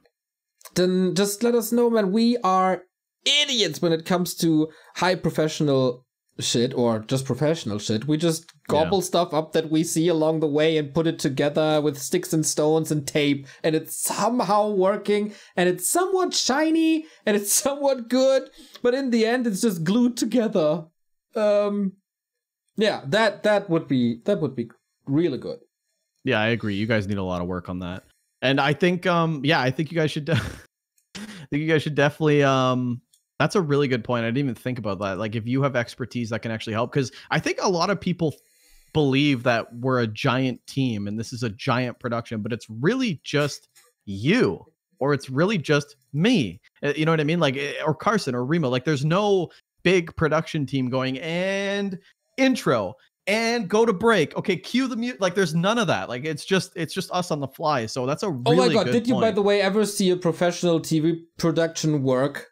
Then just let us know, man. We are idiots when it comes to high professional shit or just professional shit. We just gobble stuff up that we see along the way and put it together with sticks and stones and tape, and it's somehow working, and it's somewhat shiny and it's somewhat good, but in the end it's just glued together. Yeah, that would be really good. Yeah, I agree. You guys need a lot of work on that. And I think I think you guys should definitely that's a really good point. I didn't even think about that. Like, if you have expertise that can actually help, because I think a lot of people believe that we're a giant team and this is a giant production, but it's really just you, or it's really just me. You know what I mean? Like, or Carson or Remo. Like, there's no big production team going and intro and go to break. Okay, cue the mute. Like, there's none of that. Like, it's just us on the fly. So that's a really oh my god! Good Did you, point. by the way, ever see a professional TV production work?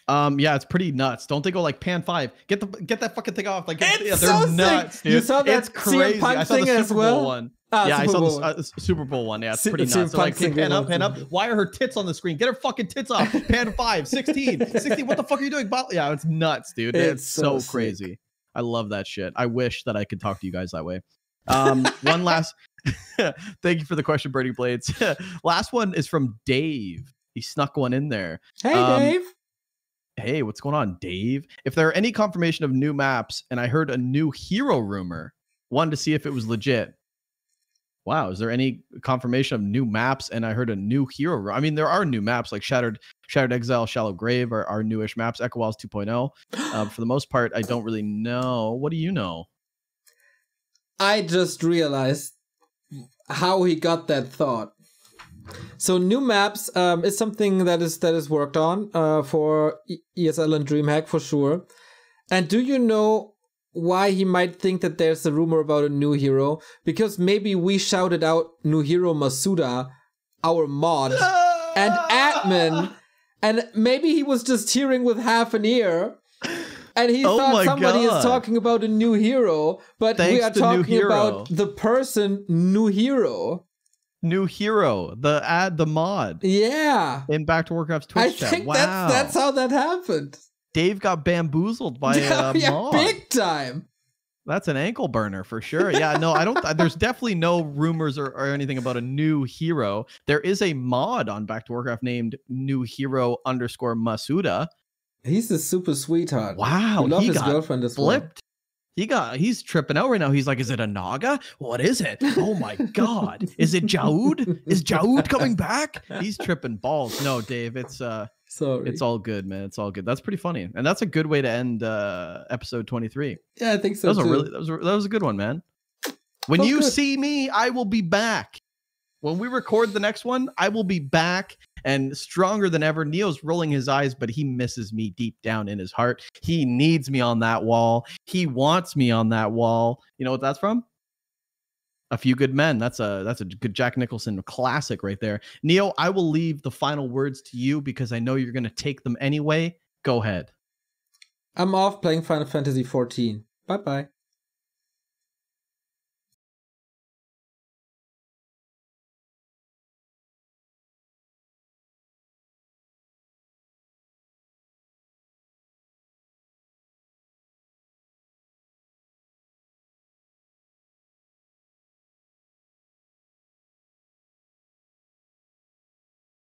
Yeah, it's pretty nuts. Don't they go like pan 5? Get that fucking thing off. Like, they're so nuts, dude. You saw that? It's crazy. I saw the Super Bowl one. Yeah, I saw the Super Bowl one. Yeah, it's pretty nuts. So like, pan up. Why are her tits on the screen? Get her fucking tits off. Pan 5, 16, 16. What the fuck are you doing? Yeah, it's nuts, dude. It's so crazy. I love that shit. I wish that I could talk to you guys that way. One last. Thank you for the question, Birdie Blades. Last one is from Dave. He snuck one in there. Hey, Dave. Hey, what's going on, Dave? If there are any confirmation of new maps, and I heard a new hero rumor, wanted to see if it was legit. Wow, is there any confirmation of new maps? And I heard a new hero. I mean, there are new maps like Shattered Exile, Shallow Grave are newish maps. Echo Walls 2.0. For the most part, I don't really know. What do you know? I just realized how he got that thought. So new maps is something that is worked on for ESL and DreamHack for sure. And do you know why he might think that there's a rumor about a new hero? Because maybe we shouted out new hero Masuda, our mod and admin, and maybe he was just hearing with half an ear. And he thought somebody is talking about a new hero, but we are talking about the person new hero. New hero, the mod. Yeah. In Back to Warcraft's Twitch chat. I think Wow. that's how that happened. Dave got bamboozled by a mod. Big time. That's an ankle burner for sure. Yeah, no, I don't. There's definitely no rumors or anything about a new hero. There is a mod on Back to Warcraft named New Hero _ Masuda. He's a super sweetheart. Wow, he his got girlfriend as flipped. He's tripping out right now. He's like, is it a Naga? What is it? Oh my God. Is it Jaud? Is Jaud coming back? He's tripping balls. No, Dave, it's Sorry. It's all good, man. It's all good. That's pretty funny. And that's a good way to end episode 23. Yeah, I think so. That was a good one, man. When you see me, I will be back. When we record the next one, I will be back and stronger than ever. Neo's rolling his eyes, but he misses me deep down in his heart. He needs me on that wall. He wants me on that wall. You know what that's from? A Few Good Men. That's a good Jack Nicholson classic right there. Neo, I will leave the final words to you because I know you're going to take them anyway. Go ahead. I'm off playing Final Fantasy 14. Bye-bye.